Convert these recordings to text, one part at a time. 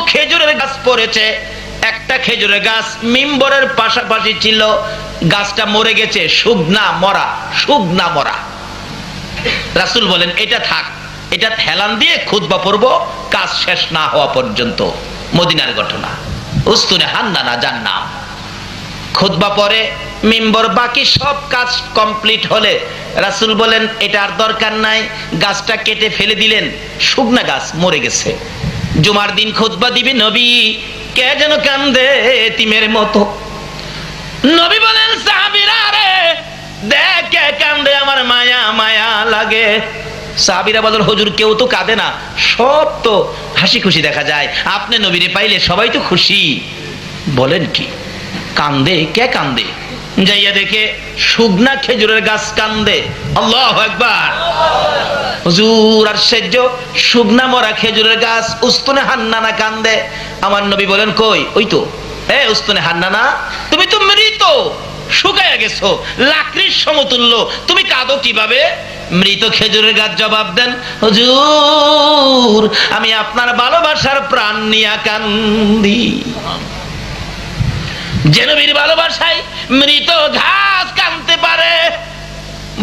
খেজুরের গাছ পড়েছে। একটা খেজুরের গাছ মিম্বরের পাশাপাশি ছিল, গাছটা মরে গেছে, শুকনা মরা। রাসূল বলেন এটা থাক, এটা হেলান দিয়ে খুতবা পড়বো কাজ শেষ না হওয়া পর্যন্ত। মদিনার ঘটনা, উস্তুনে হান্নানা যার নাম। খুতবা পরে মিম্বর, বাকি সব কাজ কমপ্লিট হলে রাসূল বলেন এটা আর দরকার নাই, গাছটা কেটে ফেলে দিলেন। শুকনা গাছ মরে গেছে। জুমার দিন খুতবা দিবে নবী, কে যেন কান্দে এতিমের মতো। নবী বলেন সাহাবীরা রে দেখ কে কান্দে, আমার মায়া মায়া লাগে। সাহাবীরা বলেন হুজুর কেউ তো কাঁদে না, সব তো হাসি খুশি দেখা যায়, আপনি নবীরে পাইলে সবাই তো খুশি। বলেন কি কান্দে? কে কান্দে? যাইয়া দেখে শুকনা খেজুরের গাছ কান্দে। আল্লাহু আকবার। হুজুর আশ্চর্য, শুকনা মরা খেজুরের গাছ উস্তুনে হান্নানা কান্দে। আমার নবী বলেন কই? ওই তো, এ উস্তুনে হান্নানা, তুমি তো মৃত, শুকায়া গেছো, লাকড়ির সমতুল্য, তুমি কাঁদো কিভাবে? মৃত খেজুরের গাছ জবাব দেন, হুজুর আমি আপনার ভালোবাসার প্রাণ নিয়া কান্দি। যে নবীর ভালোবাসায় মৃত ঘাস কাঁদতে পারে,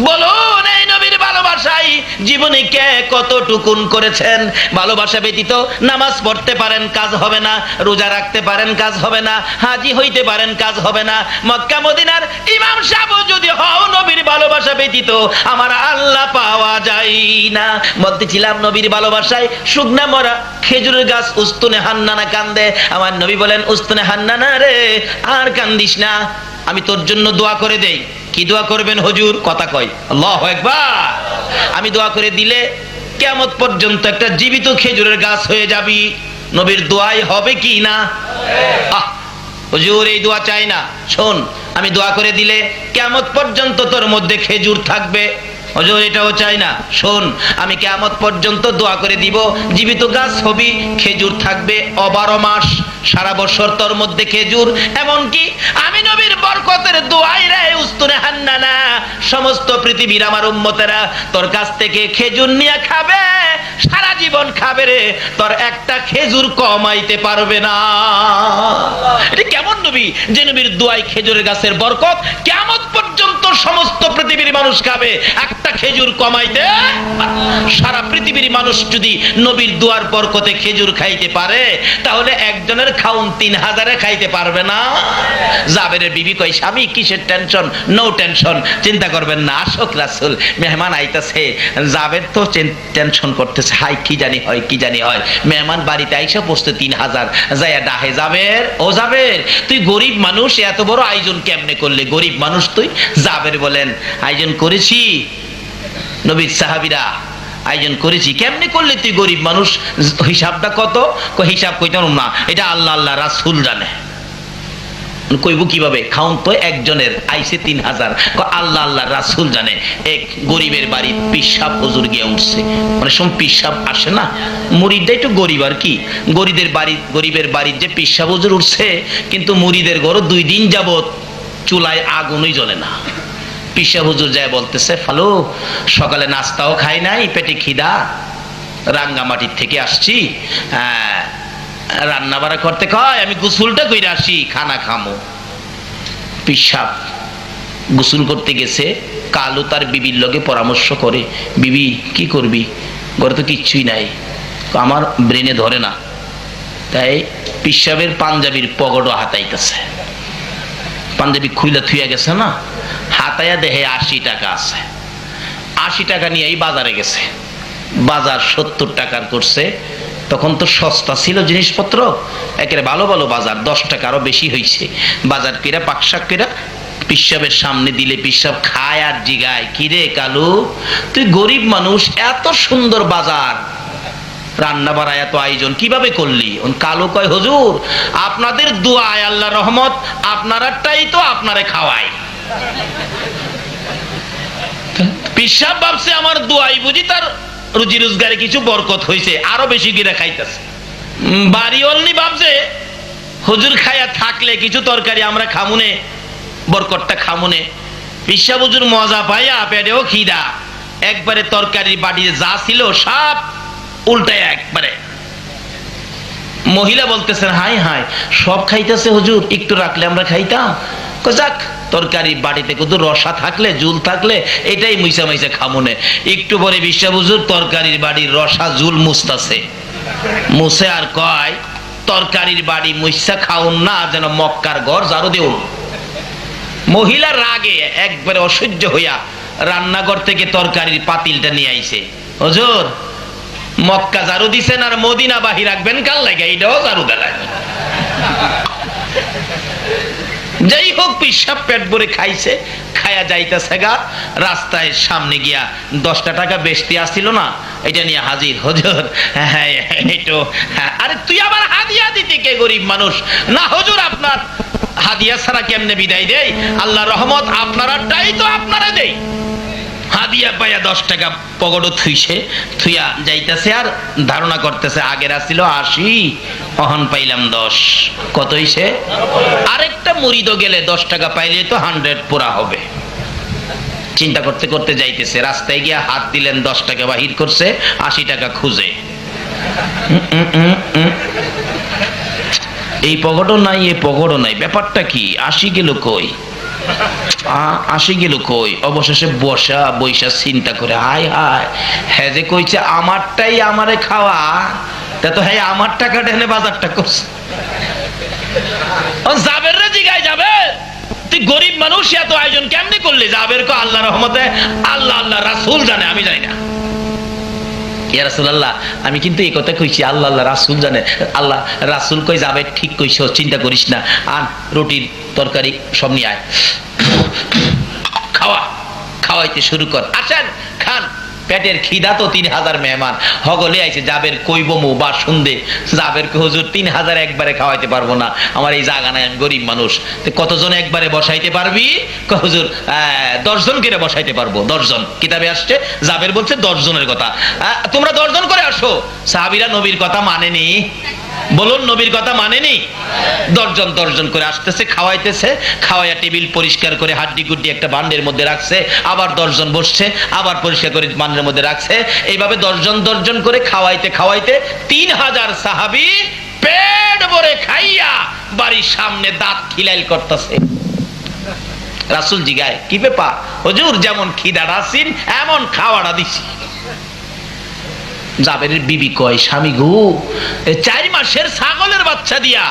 বলুন এই নবীর ভালোবাসায় জীবনে কে কতটুকুন করেছেন? ভালোবাসা ব্যতীত নামাজ পড়তে পারেন কাজ হবে না, রোজা রাখতে পারেন কাজ হবে না, হাজী হইতে পারেন কাজ হবে না, মক্কা মদিনার ইমাম সাহেব যদি হও, নবীর ভালোবাসা ব্যতীত আমার আল্লাহ পাওয়া যায় না। বলতেছিলাম নবীর ভালোবাসায় শুকনা মরা খেজুরের গাছ উস্তুনে হান্নানা কান্দে। আমার নবী বলেন উস্তুনে হান্নানা রে আর কান্দিস না, আমি তোর জন্য দোয়া করে দেই। কি দোয়া করবেন হুজুর? কথা কয় আল্লাহু আকবার। আমি দোয়া করে দিলে কিয়ামত পর্যন্ত একটা জীবিত খেজুরের গাছ হয়ে যাবি। নবীর দোয়াই হবে কি না? হুজুর এই দোয়া চাই না, শোন আমি দোয়া করে দিলে কিয়ামত পর্যন্ত তোর মধ্যে খেজুর থাকবে। হুজুর এটাও চাই না, শোন আমি কিয়ামত পর্যন্ত দোয়া করে দিব, জীবিত গাছ হবি, খেজুর থাকবে 12 মাস, সারা বছর তোর মধ্যে খেজুর। এমনকি আমি নবীর বরকতের দোয়াই রে উস্তুনে হান্নানা, সমস্ত পৃথিবীর আমার উম্মতেরা তোর কাছ থেকে খেজুর নিয়ে খাবে, সারা জীবন খাবে রে, তোর একটা খেজুর কমাইতে পারবে না। এটা কেমন নবী যে নবীর দোয়াই খেজুরের গাছের বরকত কিয়ামত পর্যন্ত সমস্ত পৃথিবীর মানুষ খাবে, একটা খেজুর কমাইতে। সারা পৃথিবীর মানুষ যদি নবীর দোয়ার বরকতে খেজুর খাইতে পারে, তাহলে একজনের খাউন 3000-এ খাইতে পারবে না। জাবেরের বিবি কই স্বামী কিসের টেনশন? নো টেনশন, চিন্তা করবেন না, আসক রাসূল, মেহমান আইতাছে। জাবের তো টেনশন করতেছে, হাই কি জানি হয় কি জানি হয়। মেহমান বাড়িতে আইসা বসতে 3000, যাইয়া ডাহে জাবের, ও জাবের তুই গরিব মানুষ, এত বড় আয়োজন কেমনে করলে? গরিব মানুষ তুই? জাবের বলেন আয়োজন করেছি নবীর সাহাবীরা, আয়োজন করেছি। কেমনে করলে তুই গরিব মানুষ? হিসাবটা কত? হিসাব কইতে না, এটা আল্লাহ আল্লাহ রাসূল জানে। কইব কিভাবে? খাউন তো একজনের আইছে 3000, আল্লাহ আল্লাহ রাসূল জানে। এক গরিবের বাড়ি পিসাব হুজুর গিয়ে উঠছে, মানে সব পিসাব আসে না, মুরিদটা একটু গরিব আর কি, গরিবের বাড়ির যে পিসাব হুজুর উঠছে, কিন্তু মুরিদের ঘর 2 দিন যাবত চুলায় আগুনই জ্বলে না। পিসাব হুজুর যায় বলতেছে, ফালু সকালে নাস্তাও খাই নাই, পেটে খিদা, রাঙ্গামাটির থেকে আসছি, রান্না বাড়া করতে কয়, আমি গোসলটা কইরা আসি, খানা খামো। পিসাব গোসল করতে গেছে, কালু তার বিবির লগে পরামর্শ করে, বিবি কি করবি, ঘরে তো কিচ্ছুই নাই, আমার ব্রেনে ধরে না। তাই পিসাবের পাঞ্জাবির পকেটও হাতাইতেছে, পাঞ্জাবি খুইলা থুইয়া গেছে না, হাতাইয়া দেহে 80 টাকা আছে। 80 টাকা নিয়ে এই বাজারে গেছে, বাজার 70 টাকার করছে। তখন তো সস্তা ছিল জিনিসপত্র, একেবারে ভালো ভালো বাজার, 10 টাকা আরো বেশি হয়েছে। বাজার কিরা পাকশাক কিরা পিসাবের সামনে দিলে পিসাব খায় আর জিগায়, কিরে কালু তুই গরিব মানুষ, এত সুন্দর বাজার, রান্না বাড়া এত আয়োজন কিভাবে করলি? কালু কয় হুজুর আপনাদের দোয়ায় আল্লাহ রহমত, আপনারাটাই তো আপনারে খাওয়াই। পিসাব ভাবছে আমার দোয়াই বুঝি তার রুজি রোজগারে কিছু বরকত হয়েছে, আরো বেশি করে খাইতেছে। বাড়ি অলনি ভাবছে হুজুর খাইয়া থাকলে কিছু তরকারি আমরা খামুনে, বরকতটা খামুনে। পিসাব হুজুর মজা পাইয়া পেটেও খিদা, একবারে তরকারি বাড়িতে যা ছিল সব উল্টায় একবারে মহিলা বলতেছেন, হাই হাই, সব খাইতেছে হুজুর, একটু রাখলে আমরা খাইতাম। যাক, তরকারি বাড়িতে কত রসা থাকলে, জুল থাকলে এটাই মুইসা মুইসা খামুনে। একটু পরে বিশ্বা হুজুর তরকারির বাড়ির রসা জুল মুছতাছে, মুছে আর কয়, তরকারির বাড়ি মুইসা খাউন না, যেন মক্কার ঘর ঝাড়ু দেউন। মহিলা রাগে একবারে অসহ্য হইয়া রান্নাঘর থেকে তরকারির পাতিলটা নিয়ে আইছে। হুজুর, মক্কা ঝাড়ু দিছেন আর মদিনা বাহি রাখবেন কাল লাগে, এইটাও ঝাড়ু দেয়। যাই হোক, পিসাব পেট ভরে খাইছে, খায়া যাইতেছে গা, রাস্তায় সামনে গিয়া 10টা টাকা বেশি আসছিল না, এটা নিয়ে হাজির। হুজুর, হ্যাঁ এইটো, আরে তুই আবার হাদিয়া দিতে কে, গরিব মানুষ না হুজুর, আপনার হাদিয়া ছাড়া কেমনে বিদায় দেই, আল্লাহ রহমত আপনারাটাই তো আপনারা দেই। হাদিয়া পাইয়া 10 টাকা পকেটে থুইয়া যাইতেছে আর ধারণা করতেছে, আগের আসছিল 80, অহন পাইলাম 10, কত হইছে? আরেকটা মুরিদও গেলে 10 টাকা পাইলে তো 100 পুরা হবে। চিন্তা করতে করতে যাইতেছে, রাস্তায় গিয়া হাত দিলেন, 10 টাকা বাহির করছে, 80 টাকা খুঁজে, এই পকেটও নাই, এই পকেটও নাই, ব্যাপারটা কি, 80 গেল কই, 80 গেল কই? অবশেষে বৈশা চিন্তা করে, হাই হাই, হ্যাঁ যে কইছে আমারটাই আমারে খাওয়া, তা তো হ্যাঁ আমার টাকা ঢেলে বাজারটা করছে। জাবের রে জিগায়, যাবে তুই গরিব মানুষ, এত আয়োজন কেমনি করলি? জাবের কো, আল্লাহ রহমতে, আল্লাহ আল্লাহ রাসূল জানে, আমি জানি না। ইয়া রাসূলুল্লাহ, আমি কিন্তু এই কথা কইছি, আল্লাহ আল্লাহ রাসূল জানে। আল্লাহ রাসূল কই, যাবে ঠিক কইছো, চিন্তা করিস না, আর রুটির তরকারি সব নিয়ে আয়, খাওয়াইতে শুরু কর, আসেন খান। পেটের খিদা তো 3000 মেহমান হগলে আইছে, জাবের কইব মু বা শুনবে, জাবের হুজুর 3000 একবারে খাওয়াইতে পারবো না, আমার এই জায়গা নাই, আমি গরিব মানুষ। কতজন একবারে বসাইতে পারবি? হুজুর 10 জন করে বসাইতে পারবো, 10 জন। কিতাবে আসছে, জাবের বলছে 10 জনের কথা, তোমরা 10 জন করে আসো। সাহাবীরা নবীর কথা মানেনি, বলুন নবীর কথা মানেনি। 10 জন করে আসতেছে, খাওয়াইতেছে, খাওয়াইয়া টেবিল পরিষ্কার করে হাড্ডি গুড্ডি একটা বান্ডের মধ্যে রাখছে, আবার 10 জন বসছে, আবার পরিষ্কার করে বান্ডের মধ্যে রাখছে, এইভাবে 10 জন করে খাওয়াইতে খাওয়াইতে 3000 সাহাবী পেট ভরে খাইয়া বাড়ির সামনে দাঁত খিলাইল করতেছে। রাসূল জিগায়, কি ব্যাপার হুজুর, যেমন খিদাটা আছেন এমন খাওয়াটা দিছি। জাবেরের বিবি কয়, স্বামী গো, 4 মাসের ছাগলের বাচ্চা দিয়া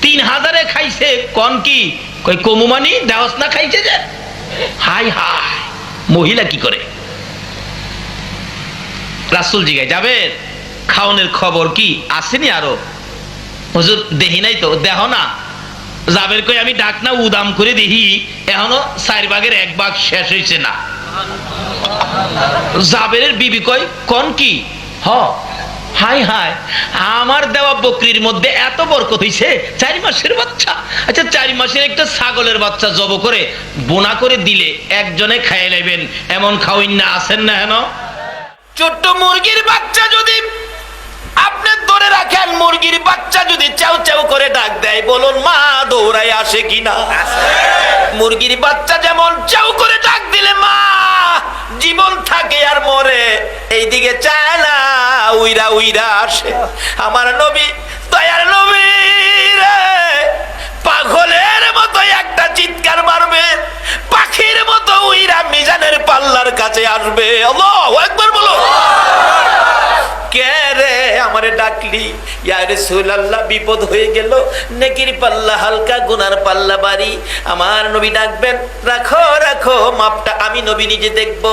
3000 খাইছে, কোন কি? কই কমুমানি দেহস না খাইছে যে। হাই হাই, মহিলা কি করে? রাসূল জিগায়, জাবের খাওনের খবর কি, আসেনি আরো? হুজুর দেখি নাই তো। দেহ না। জাবের কই, আমি ডাক না উদাম করে দেখি, এখনো 4 ভাগের 1 ভাগ শেষ হয়েছে না। জাবেরের বিবি কয়, কোন কি? হাই হাই, আমার দেওয়া বকরির মধ্যে এত বরকত হইছে, 4 মাসের বাচ্চা। আচ্ছা 4 মাসের একটা ছাগলের বাচ্চা জব করে বোনা করে দিলে একজনে খাইয়ে নেবেন, এমন খাওয়িন না আছেন না? হেন ছোট্ট মুরগির বাচ্চা যদি আপনি ধরে রাখেন, মুরগির বাচ্চা যদি চাউ চাউ করে ডাক দেয়, বলুন মা দৌড়ায় আসে কিনা? মুরগির বাচ্চা যেমন চাউ করে ডাক দিলে মা জীবন থাকে আর মরে, এইদিকে চায় না, উইরা উইরা আসে। আমার নবী, দয়ার নবী রে, পাগলের মতো একটা চিৎকার মারবে, পাখির মতো উইরা মিজানের পাল্লার কাছে আসবে। আল্লাহু আকবার বলো। কে রে আমারে ডাকলি? ইয়া রাসূলুল্লাহ, বিপদ হয়ে গেল, নেকির পাল্লা হালকা, গুনার পাল্লা ভারী। আমার নবী ডাকবেন, রাখো রাখো মাপটা আমি নবী নিজে দেখব,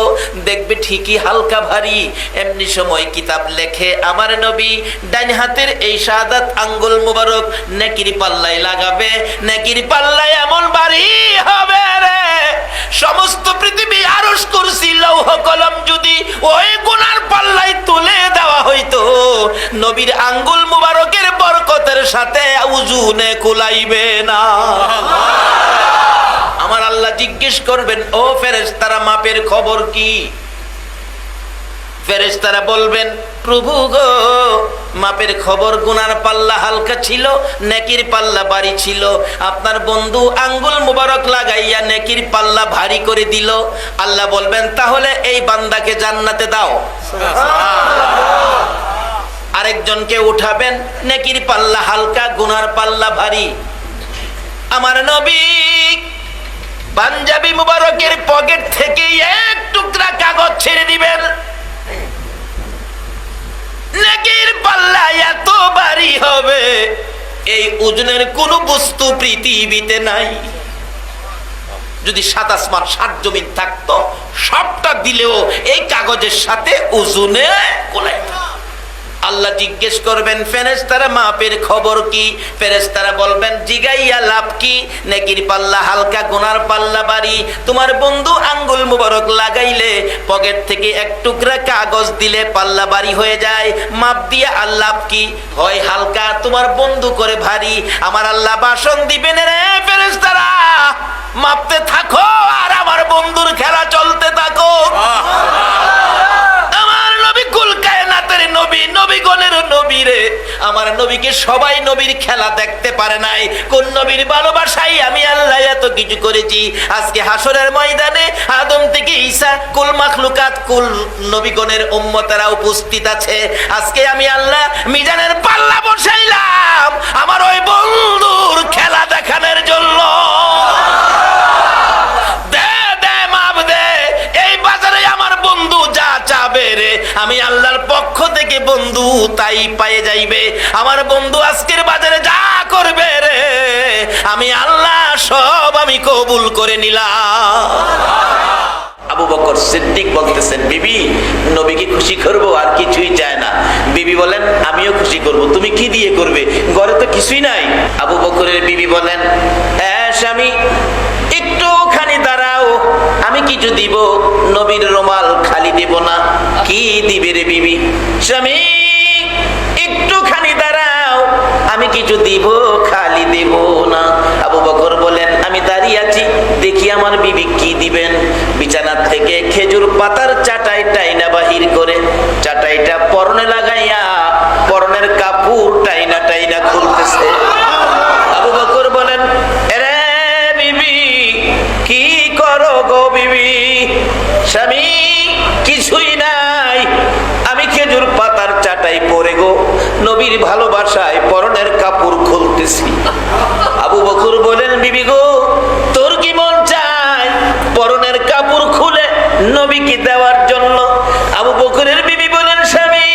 দেখবে ঠিকই হালকা ভারী। এমনি সময় কিতাব লেখে আমার নবী ডান হাতের এই শাহাদাত আঙ্গুল মুবারক নেকির পাল্লায় লাগাবে, নেকির পাল্লায় এমন ভারী হবে রে, সমস্ত পৃথিবী আরশ কুরসি লৌহ কলম যদি ওই গুনার পাল্লায় তুলে দেওয়া হইতো, নবীর আঙ্গুল মুবারকের বরকতের সাথে ওজনে কুলাইবে না। আমার আল্লাহ জিজ্ঞেস করবেন, ও ফেরেশতারা মাপের খবর কি? ফেরেশতারা বলবেন, প্রভু গো মাপের খবর, গুনার পাল্লা হালকা ছিল, নেকির পাল্লা ভারী ছিল। আপনার বন্ধু আঙ্গুল মুবারক লাগাইয়া নেকির পাল্লা ভারী করে দিল। আল্লাহ বলবেন, তাহলে এই বান্দাকে জান্নাতে দাও। আরেকজনকে উঠাবেন, নেকির পাল্লা হালকা, গুনার পাল্লা ভারী। আমার নবী পাঞ্জাবি মুবারকের পকেট থেকে এক টুকরা কাগজ ছেড়ে দিবেন, নেকির পাল্লা এত ভারী হবে, এই ওজনের কোন বস্তু পৃথিবীতে নাই। যদি 7 আসমান 7 জমিন থাকতো, সবটা দিলেও এই কাগজের সাথে ওজনে কোলায় না। আল্লাহ জিজ্ঞেস করবেন, ফেরেশতারা মাপের খবর কি? ফেরেশতারা বলবেন, জিগাইয়া লাভ কি? নেকির পাল্লা হালকা, গুনার পাল্লা ভারী। তোমার বন্ধু আঙ্গুল মুবারক লাগাইলে, পকেট থেকে এক টুকরা কাগজ দিলে পাল্লা ভারী হয়ে যায়। মাপ দিয়া আল্লাহ কি হয় হালকা, তোমার বন্ধু করে ভারী। আমার আল্লাহ ভাষণ দিবেন, রে ফেরেশতারা মাপতে থাকো আর আমার বন্ধুর খেলা চলতে থাকো। আমার নবী কুল কায়নাতের নবী, নবীগণের নবী রে। আমার নবীকে সবাই নবীর খেলা দেখতে পারে নাই। কোন নবীর ভালোবাসাই আমি আল্লাহ এত কিছু করেছি। আজকে হাসরের ময়দানে আদম থেকে ঈসা, কুল মাখলুকাত, কুল নবীগণের উম্মতেরা উপস্থিত আছে। আজকে আমি আল্লাহ মিজানের পাল্লা বসাইলাম আমার ওই বন্ধুর খেলা দেখানোর জন্য। আমি আল্লাহর পক্ষ থেকে বন্ধু তাই পায়ে যাইবে। আমার বন্ধু আজকের বাজারে যা করবে রে, আমি আল্লাহ সব আমি কবুল করে নিলাম। আবু বকর সিদ্দিক বলতেছেন, বিবি নবীকে খুশি করব, আর কিছুই চায় না। বিবি বলেন, আমিও খুশি করব। তুমি কি দিয়ে করবে? ঘরে তো কিছুই নাই। আবু বকরের বিবি বলেন, হ্যাঁ স্বামী একটুখানি দাঁড়াও, আমি কিছু দিব। নবীর রুমাল খালি দেব না। কি দিবে রে বিবি? স্বামী একটুখানি দাঁড়াও, আমি কিছু দিব, খালি দেব না। আবু বকর বলেন, আমি দাঁড়িয়ে আছি, দেখি আমার বিবি কি দিবেন। বিছানা থেকে খেজুর পাতার চাটাই টাইনা বাহির করে, চাটাইটা পরনে লাগাইয়া পরনের কাপড় টাইনা টাইনা খুলতেছে। আবু বকর বলেন, এরে বিবি কি করো গো বিবি? স্বামী কিছুই নাই, আমি খেজুর পাতার চাটাই পরে গো নবীর ভালোবাসায় পরনের কাপড় খুলতেছি। আবু বকর বলেন, বিবি গো তোর কি মন চায় পরনের কাপড় খুলে নবীকে দেওয়ার জন্য? আবু বকরের বিবি বলেন, স্বামী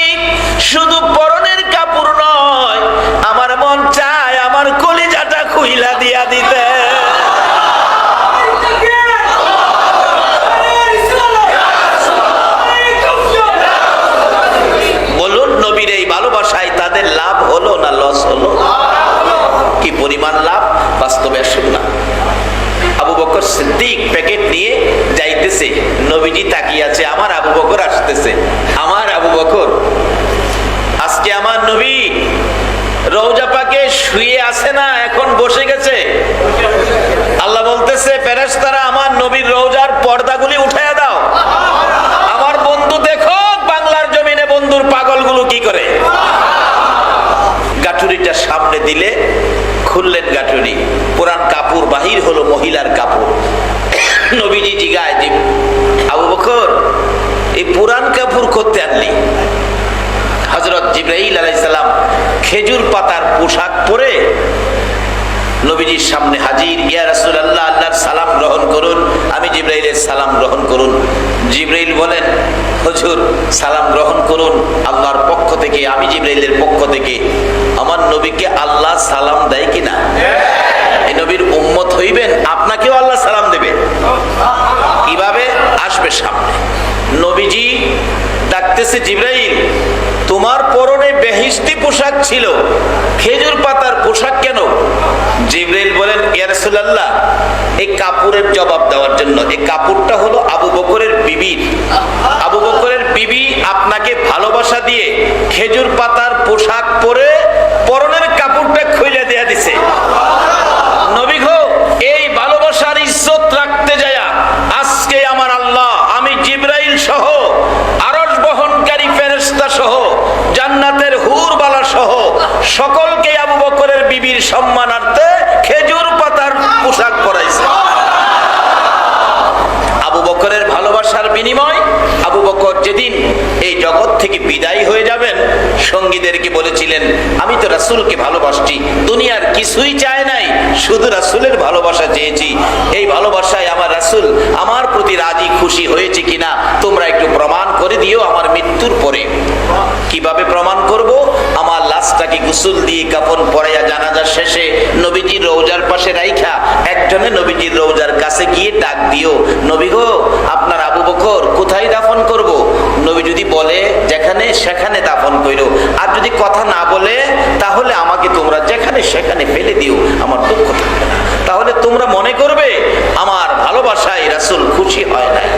শুধু পরনের কাপড় নয়, আমার মন চায় আমার কলিজাটা খুইলা দিয়া দিতে। ভালোবাসায় তাদের লাভ হলো না লস হলো? কি পরিমাণ লাভ বাস্তবে আসুন না। আবু বকর সিদ্দিক প্যাকেট নিয়ে যাইতেছে, নবীজি তাকিয়ে আছে। আমার আবু বকর আসতেছে, আমার আবু বকর। আজকে আমার নবী রওজা পাকে শুয়ে আছে না, এখন বসে গেছে। আল্লাহ বলতেছে, ফেরেশতারা আমার নবীর রওজার পর্দাগুলি উঠাইয়া দাও। আমার বন্ধু দেখো বাংলার জমিনে বন্ধুর পাগলগুলো কি করে। গাঠুরিটা সামনে দিলে, খুললেন গাঠুরি, পুরান কাপড় বাহির হলো, মহিলার কাপড়। নবীজি জিগায়, আবু বকর এই পুরান কাপড় করতে আনলি? হযরত জিবরাইল আলাইহিস সালাম খেজুর পাতার পোশাক পরে নবীজির সামনে হাজির। ইয়া রাসূলুল্লাহ, আল্লাহর সালাম গ্রহণ করুন। আমি জিবরাইলের সালাম গ্রহণ করুন। জিবরাইল বলেন, হুজুর সালাম গ্রহণ করুন আল্লাহর পক্ষ থেকে, আমি জিবরাইলের পক্ষ থেকে। আমার নবীকে আল্লাহ সালাম দেয় কিনা? এই নবীর উম্মত হইবেন, আপনাকেও আল্লাহ সালাম দেবে। কিভাবে আসবে সামনে? নবীজি ডাকতেছে, জিবরাইল তোমার পরনে বেহেশতি পোশাক ছিল, খেজুর পাতার পোশাক কেন? জিবরাইল বলেন, ইয়া রাসূলুল্লাহ এই কাপড়ের জবাব দেওয়ার জন্য। এই কাপড়টা হলো আবু বকরের বিবির। আবু বকরের বিবি আপনাকে ভালোবাসা দিয়ে খেজুর পাতার পোশাক পরে পরনের কাপড়টা খুলে দেয়া দিছে। নবী গো এই ভালোবাসার ইজ্জত রাখতে যায়া আজকে আমার আল্লাহ, আমি জিবরাইল সহ আরশ বহনকারী ফেরেশতা সহ জান্নাতের হুর বালা সহ সকলকে আবু বকরের বিবির সম্মানার্থে খেজুর পাতার পোশাক পরাইছে। আবু বকরের ভালোবাসার বিনিময় আবু বকর যেদিন এই জগৎ থেকে বিদায় হয়ে যাবেন, সঙ্গীদেরকে বলেছিলেন, আমি তো রাসূলকে ভালোবাসছি, দুনিয়ার কিছুই চায় নাই, শুধু রাসূলের ভালোবাসা চেয়েছি। এই ভালোবাসায় আমার রাসূল আমার প্রতি রাজি খুশি হয়েছে কিনা তোমরা একটু প্রমাণ করে দিও আমার মৃত্যুর পরে। কিভাবে প্রমাণ করব? আমার লাশটাকে গোসল দিয়ে কাফন পরাইয়া জানাজা শেষে নবীজির রওজার পাশে রাইখা একজনে নবীজির রওজার কাছে গিয়ে ডাক দিও, নবী গো, আপনার আবু বকর কোথায় দাফন করব? নবী যদি বলে যেখানে সেখানে দাফন কইরো, আর যদি কথা না বলে তাহলে আমাকে তোমরা যেখানে সেখানে ফেলে দিও, আমার দুঃখ থাকবে না। তাহলে তোমরা মনে করবে আমার ভালোবাসায় রাসূল খুশি হয় নাই।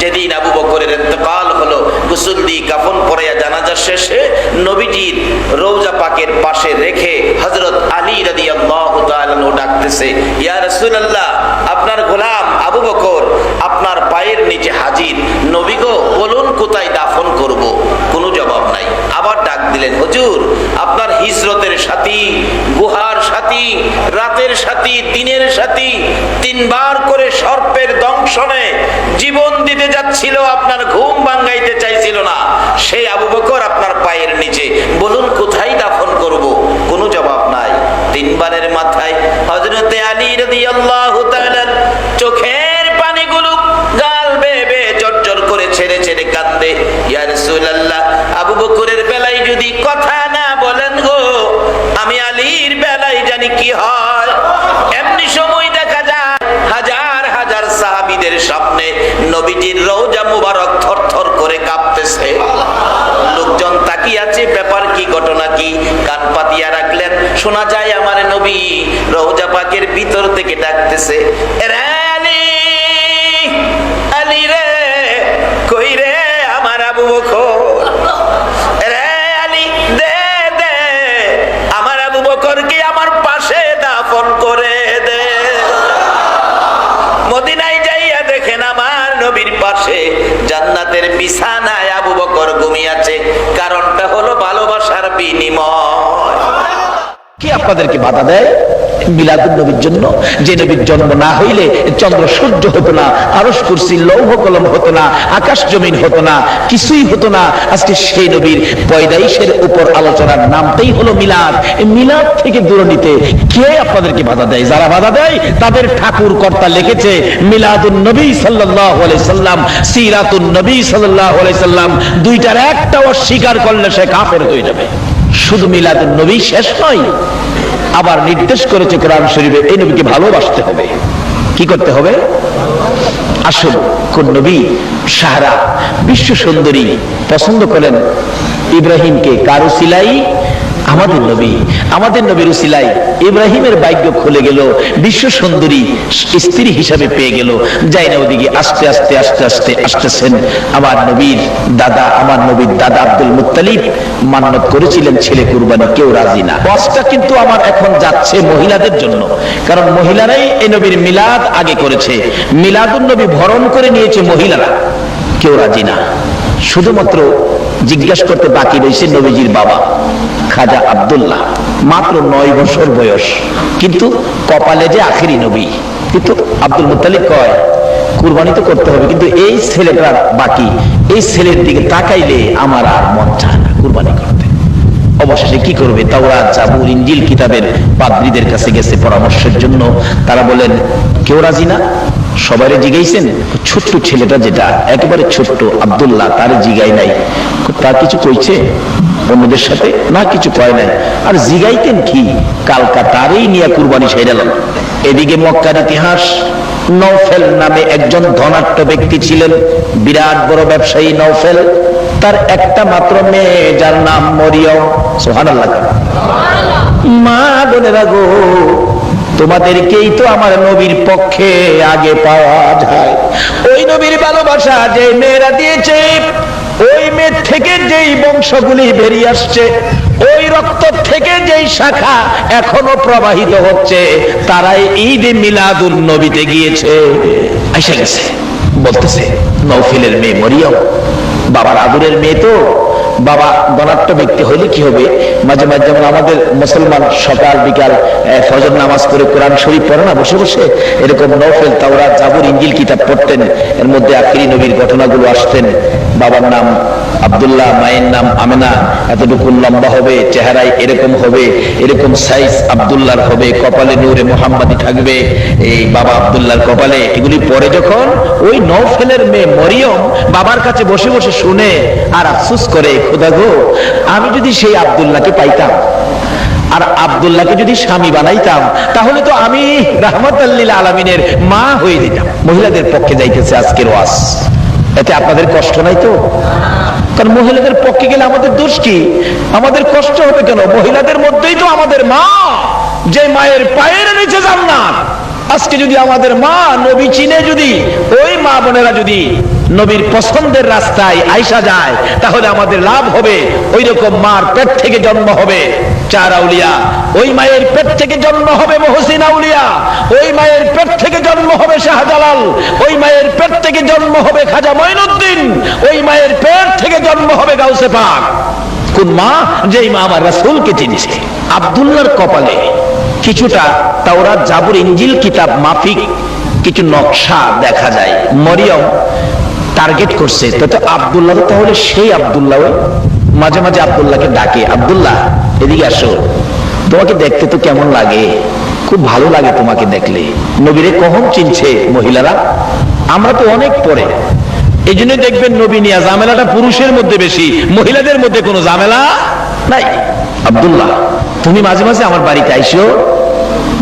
যেদিন আবু বকরের ইন্তেকাল হলো, গোসল দিয়ে কাফন পরাইয়া জানাজা শেষে নবীজির রওজা পাকের পাশে রেখে হযরত আলী রাদিয়াল্লাহু তাআলা ডাকতেছে, ইয়া রাসূলুল্লাহ, আপনার গোলাম আবু বকর আপনার পায়ের নিচে হাজির, নবী গো, বলুন কোথায় দাফন করব? কোনো জবাব নাই। আবার ডাক দিলেন, হুজুর, আপনার হিজরতের সাথী, গুহার সাথী, রাতের সাথী, দিনের সাথী, তিনবার করে সর্পের দংশনে জীবন দিতে যাচ্ছিল, আপনার ঘুম ভাঙাইতে চাইছিল না, সেই আবু বকর আপনার পায়ের নিচে, বলুন কোথায় দাফন করব? কোনো জবাব নাই। তিনবারের মাথায় হযরতে আলী রাদিয়াল্লাহু তাআলা চোখের পানিগুলো গাল বেয়ে বেয়ে জর্জর করে ছেড়ে ছেড়ে কাঁদে, ইয়া রাসূলুল্লাহ, আবু বকরের বেলায় যদি কথা না বলেন গো, আমি আলীর বেলায় জানি কি হয়। এমনি সময় দেখা যায় হাজার হাজার সাহাবীদের সামনে নবীজির রওজা মুবারক থরথর করে কাঁপতেছে, লোকজন তাকিয়ে আছে, ব্যাপার কি, ঘটনা কি? কান পাতিয়া রাখলেন, শোনা যায় আমার নবী রওজা পাকের ভিতর থেকে ডাকতেছে, রে আলী, আলী রে, কই রে আমার আবু বকর, রে আলী, দে দে আমার আবু বকরকে আমার পাশে দাফন করে দে। মদিনায় যাইয়া দেখেন আমার নবীর পাশে জান্নাতের বিছানায় আবু বকর ঘুমিয়ে আছে। কারণটা হলো ভালোবাসার বিনিময়। কি আপনাদেরকে বাধা দেয় মিলাদুন নবীর জন্য? যে নবীর জন্ম না হইলে চন্দ্র সূর্য হতো না, আরশ কুরসি লৌহ কলম হতো না, আকাশ জমিন হতো না, কিছুই হতো না। আজকে সেই নবীর পয়দাইশের উপর আলোচনার নামটাই হলো মিলাদ। এই মিলাদ থেকে দূরে নিতে কে আপনাদেরকে বাধা দেয়? যারা বাধা দেয় তাদের ঠাকুর কর্তা লিখেছে মিলাদুন নবী সাল্লাল্লাহু আলাইহি সাল্লাম, সিরাতুন নবী সাল্লাল্লাহু আলাইহি সাল্লাম, দুইটার একটা অস্বীকার করলে সে কাফের হয়ে যাবে। শুধু মিলাদুন নবী শেষ নয়, আবার নির্দেশ করেছে কোরআন শরীফে এই নবীকে ভালোবাসতে হবে। কি করতে হবে? আসল কোন নবী সাহারা বিশ্ব সুন্দরী পছন্দ করেন ইব্রাহিমকে? কার উসিলাই? আমাদের নবী। আমাদের নবীর উসিলাই ইব্রাহিমের ভাগ্য খুলে গেল, বিশ্ব সুন্দরী স্ত্রী হিসাবে পেয়ে গেল। যাই না ওদিকে আস্তে আস্তে আস্তে আস্তে আসতেছেন আমার নবীর দাদা, আমার নবীর দাদা আব্দুল মুত্তালিব মান্নত করেছিলেন ছেলে কুরবানি, কেউ রাজি না। বসটা কিন্তু আমার এখন যাচ্ছে মহিলাদের জন্য, কারণ মহিলারাই এই নবীর মিলাদ আগে করেছে। মিলাদুন নবী ভরণ করে নিয়েছে মহিলারা, কেউ রাজি না। শুধুমাত্র জিজ্ঞাসা করতে বাকি রয়েছে নবীজির বাবা খাজা আব্দুল্লাহ, মাত্র 9 বছর বয়স, কিন্তু কপালে যে আখেরি নবী। কিন্তু আব্দুল মুত্তালিব কয় কুরবানি তো করতে হবে, কিন্তু এই ছেলেটার বাকি, এই ছেলের দিকে তাকাইলে আমার আর মন চায় না কুরবানি করতে। অবশেষে কি করবে? তাওরাত, জাবুর, ইনজিল কিতাবের পাদ্রীদের কাছে গেছে পরামর্শের জন্য। তারা বলেন কেউ রাজি না। সবারে জিগাইছেন, ছোট্ট ছেলেটা যেটা একেবারে ছোট্ট আব্দুল্লাহ, তার জিগাই নাই। তার কিছু কইছে অন্যদের সাথে? না, কিছু কয় নাই। আর জিগাইতেন কি? কালকা তারই নিয়ে কুরবানি সাইরালাম। এদিকে মক্কার ইতিহাস, নওফেল নামে একজন ধনাঢ্য ব্যক্তি ছিলেন, বিরাট বড় ব্যবসায়ী নওফেল। তার একটা মাত্র মেয়ে, যার নাম মরিয়ম। সুবহানাল্লাহ। মা বোনেরা গো, তোমাদেরকেই তো আমার নবীর পক্ষে আগে পাওয়া যায়। ওই নবীর ভালোবাসা যে মেয়েরা দিয়েছে, ওই মেয়ে থেকে যেই বংশগুলি বেরিয়ে আসছে, ওই রক্ত থেকে যেই শাখা এখনো প্রবাহিত হচ্ছে, তারাই ঈদ মিলাদুন নবীতে গিয়েছে। এসে গেছে, বলতেছে নওফেলের মেয়ে মরিয়ম, বাবার আদরের মেয়ে। তো বাবা ধনাঢ্য ব্যক্তি হইলে কি হবে, মাঝে মাঝে যেমন আমাদের মুসলমান সকাল বিকাল ফজর নামাজ করে কোরআন শরীফ পড়ে না বসে বসে, এরকম নওফেল তাওরাত, জাবুর, ইনজিল কিতাব পড়তেন। এর মধ্যে আখিরি নবীর ঘটনাগুলো আসতেন। বাবার নাম আব্দুল্লাহ, মায়ের নাম আমেনা, এতটুকু লম্বা হবে, চেহারায় এরকম হবে, এরকম সাইজ আব্দুল্লাহর হবে, কপালে নূরে মুহাম্মাদি থাকবে এই বাবা আব্দুল্লাহর কপালে। এগুলি পরে যখন ওই নওফেলের মেয়ে মরিয়ম বাবার কাছে বসে বসে শুনে আর আফসোস করে, খোদা গো, আমি যদি সেই আব্দুল্লাহকে পাইতাম আর আব্দুল্লাহকে যদি স্বামী বানাইতাম, তাহলে তো আমি রাহমাতাল লিল আলামিনের মা হয়ে যেতাম। মহিলাদের পক্ষে যাইতেছে আজকের ওয়াজ, এতে আপনাদের কষ্ট নাই তো? কারণ মহিলাদের পক্ষে গেলে আমাদের দোষ কি? আমাদের কষ্ট হবে কেন? মহিলাদের মধ্যেই তো আমাদের মা, যে মায়ের পায়ের নিচে জান্নাত। আজকে যদি আমাদের মা নবী চিনে, যদি ওই মা বোনেরা যদি নবীর পছন্দের রাস্তায় আইসা যায়, তাহলে আমাদের লাভ হবে। ওই রকম মার পেট থেকে জন্ম হবে 4 আউলিয়া, ওই মায়ের পেট থেকে জন্ম হবে মুহসিন আউলিয়া, ওই মায়ের পেট থেকে জন্ম হবে শাহজালাল, ওই মায়ের পেট থেকে জন্ম হবে খাজা মঈনুদ্দিন, ওই মায়ের পেট থেকে জন্ম হবে গাউসে পাক। কোন মা? যেই মা আমার রাসূলকে চিনেছে। আব্দুল্লাহর কপালে কিছুটা তাওরাত, জাবুর, ইনজিল কিতাব মাফিক কিছু নকশা দেখা যায়। মরিয়ম টার্গেট করছে, তো আব্দুল্লাহ তাহলে সেই আব্দুল্লাহ। মাঝে মাঝে আব্দুল্লাহকে ডাকে, আব্দুল্লাহ এদিকে আসো, তোমাকে দেখতে তো কেমন লাগে, খুব ভালো লাগে তোমাকে দেখলে। নবীরে কখন চিনছে মহিলারা? আমরা তো অনেক পরে, এই জন্য দেখবেন নবী নিয়া ঝামেলাটা পুরুষের মধ্যে বেশি, মহিলাদের মধ্যে কোনো ঝামেলা নাই। আব্দুল্লাহ, তুমি মাঝে মাঝে আমার বাড়িতে আইসো।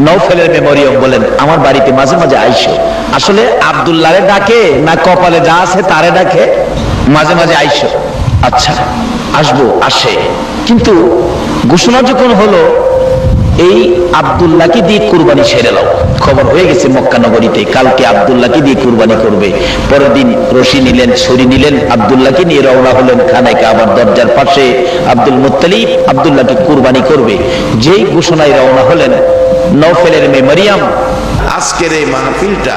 নওফেলের মেমোরিয়ম বলেন, আমার বাড়িতে মাঝে মাঝে আইসো। আসলে আব্দুল্লাহরে ডাকে না কপালে যা আছে তারে ডাকে? মাঝে মাঝে আইসো। আচ্ছা আসবো, আসে। কিন্তু ঘোষণা যখন হলো এই আব্দুল্লাহকে দিয়ে কুরবানি সেরে নাও, খবর হয়ে গেছে মক্কা নগরীতে, কালকে আব্দুল্লাহকে দিয়ে কুরবানি করবে। পরের দিন রশি নিলেন, ছুরি নিলেন, আব্দুল্লাহকে নিয়ে রওনা হলেন খানায় কাবার দরজার পাশে। আব্দুল মুত্তালিব আব্দুল্লাহকে কুরবানি করবে। যেই ঘোষণায় রওনা হলেন, নওফেলের মেয়ে মরিয়ম আজকের এই মাহফিলটা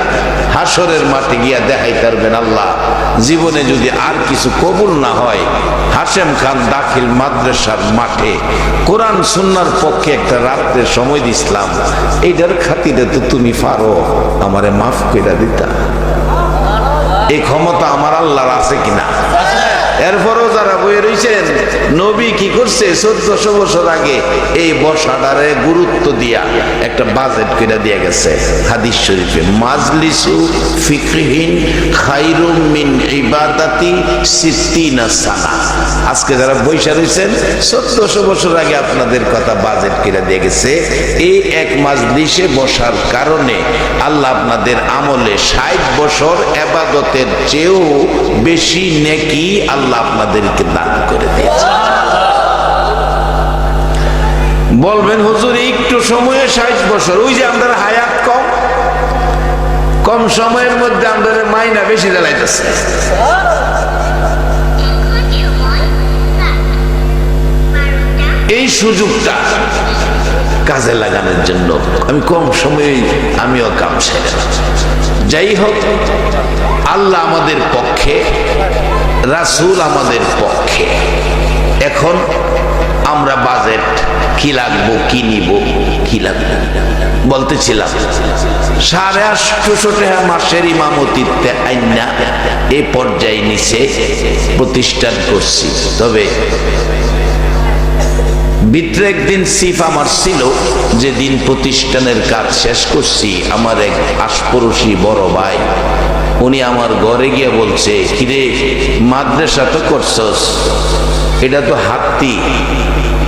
হাসরের মাঠে গিয়া দেখাই পারবেন আল্লাহ। জীবনে যদি আর কিছু কবুল না হয়, হাশেম খান দাখিল মাদ্রাসার মাঠে কোরআন সুন্নাহর পক্ষে একটা রাত্রের সময় দিছিলাম, এইটার খাতিরে তো তুমি পারো আমারে মাফ কইরা দিতা। এই ক্ষমতা আমার আল্লাহর আছে কিনা? এরপরও যারা বয়ে রয়েছেন, নবী কি করছে 1400 বছর আগে এই বসাটারে গুরুত্ব দিয়া একটা বাজেট করে দিয়ে গেছে হাদিস শরীফে, মাজলিসু ফিকহিন খায়রুম মিন ইবাদাতি 60 সানা। আজকে যারা বৈশা রয়েছেন, 1400 বছর আগে আপনাদের কথা বাজেট করে দিয়ে গেছে। এই এক মাজলিসে বসার কারণে আল্লাহ আপনাদের আমলে 60 বছর ইবাদতের চেয়েও বেশি নেকি আল্লাহ আপনাদেরকে দান করে দিয়েছে। বলবেন হুজুর একটু সময়ে 60 বছর, ওই যে আমাদের হায়াত কম, কম সময়ের মধ্যে আমাদের মাইনা বেশি জ্বালাইতেছে। এই সুযোগটা কাজে লাগানোর জন্য আমি কম সময়ে আমিও কাম সেরে। যাই হোক, আল্লাহ আমাদের পক্ষে, রাসূল আমাদের পক্ষে। এখন আমরা বাজেট কি লাগবো, কি নিব, কি লাগবে বলতেছিলাম। 850 টাকা মাসের ইমামতিতে আইনা এই পর্যায়ে নিচে প্রতিষ্ঠান করছি। তবে ভিতরে একদিন সিফ আমার ছিল, যেদিন প্রতিষ্ঠানের কাজ শেষ করছি, আমার এক আশপড়শি বড় ভাই, উনি আমার ঘরে গিয়ে বলছে, কিরে মাদ্রাসা তো করছস, এটা তো হাতি,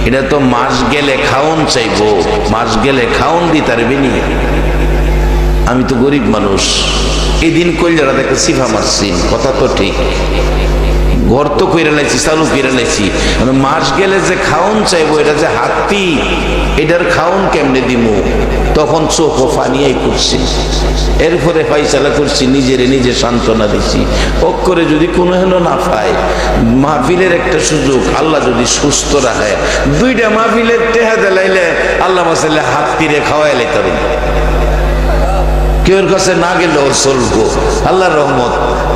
এটা তো মাস গেলে খাওন চাইবো, মাস গেলে খাওন দিতে পারবি নি? আমি তো গরিব মানুষ, এই দিন কইলারা দেখে সিফা মারছি, কথা তো ঠিক, ঘর তো কইরা লাইছি, চালু কইরা লাইছি, মাস গেলে যে খাওন চাইবো, এটা যে হাতি, এটার খাওন কেমনে দিমু? তখন চোখ ফানিয়াই করছি। এরপরে ফাইসালা করছি, নিজেরে নিজে সান্ত্বনা দিছি, অক্ষরে যদি কোনো হেন না পায়, মাহফিলের একটা সুযোগ আল্লাহ যদি সুস্থ রাখে, 2টা মাহফিলের টেহা দিলাইলে আল্লাহ মাসাল্লাহ হাতিরে খাওয়াই লাইতে পারি, কেউর কাছে না গেলেও চলবো। আল্লাহর রহমত,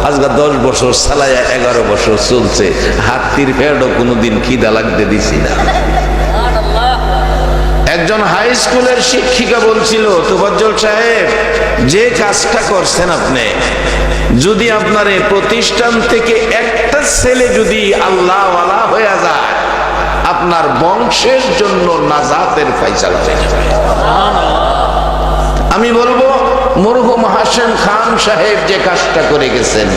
আজকে 10 বছর চালাইয়া 11 বছর চলছে, হাতির ফেরও কোনোদিন খিদা লাগতে দিছি না। একজন হাই স্কুলের শিক্ষিকা বলছিল, তোফাজ্জল সাহেব, যে কাজটা করছেন আপনি, যদি আপনার এই প্রতিষ্ঠান থেকে একটা ছেলে যদি আল্লাহওয়ালা হয়ে যায়, আপনার বংশের জন্য নাজাতের ফায়সালা হয়ে যাবে। আমি বলবো মরহুম হাসান খান সাহেব যে কাজটা করে গেছেন,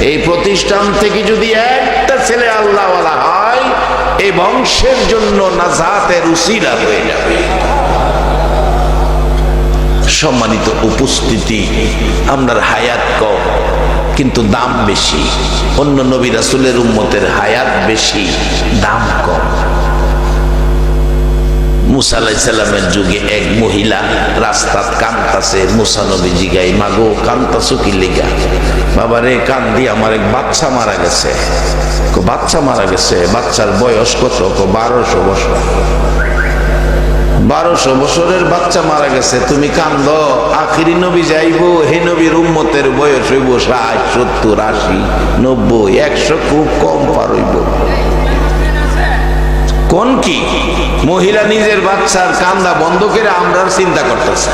এই প্রতিষ্ঠান থেকে যদি একটা ছেলে আল্লাহওয়ালা হয়, এই বংশের জন্য নাজাতের উসিলা হয়ে যাবে। সম্মানিত উপস্থিতি, আমরার হায়াত কম কিন্তু দাম বেশি। অন্য নবী রাসূলের উম্মতের হায়াত বেশি, দাম কম। মুসা আলাইহিস সালামের যুগে এক মহিলা রাস্তাত কান্তাছে, মুসা নবী জিগাই, মাগো কান্তাছো কি লিগা? বাবারে কান্দি, আমার এক বাচ্চা মারা গেছে। বাচ্চা মারা গেছে? বাচ্চার বয়স কত? 1200 বছর। 1200 বছরের বাচ্চা মারা গেছে, তুমি কান্দ? আখিরি নবী যাইবো, হে নবীর উম্মতের বয়স হইব 60, 70, 80, 90, 100, খুব কম পার হইব। কোন কি মহিলা নিজের বাচ্চার কান্দা বন্ধ করে আমরার চিন্তা করতেছে।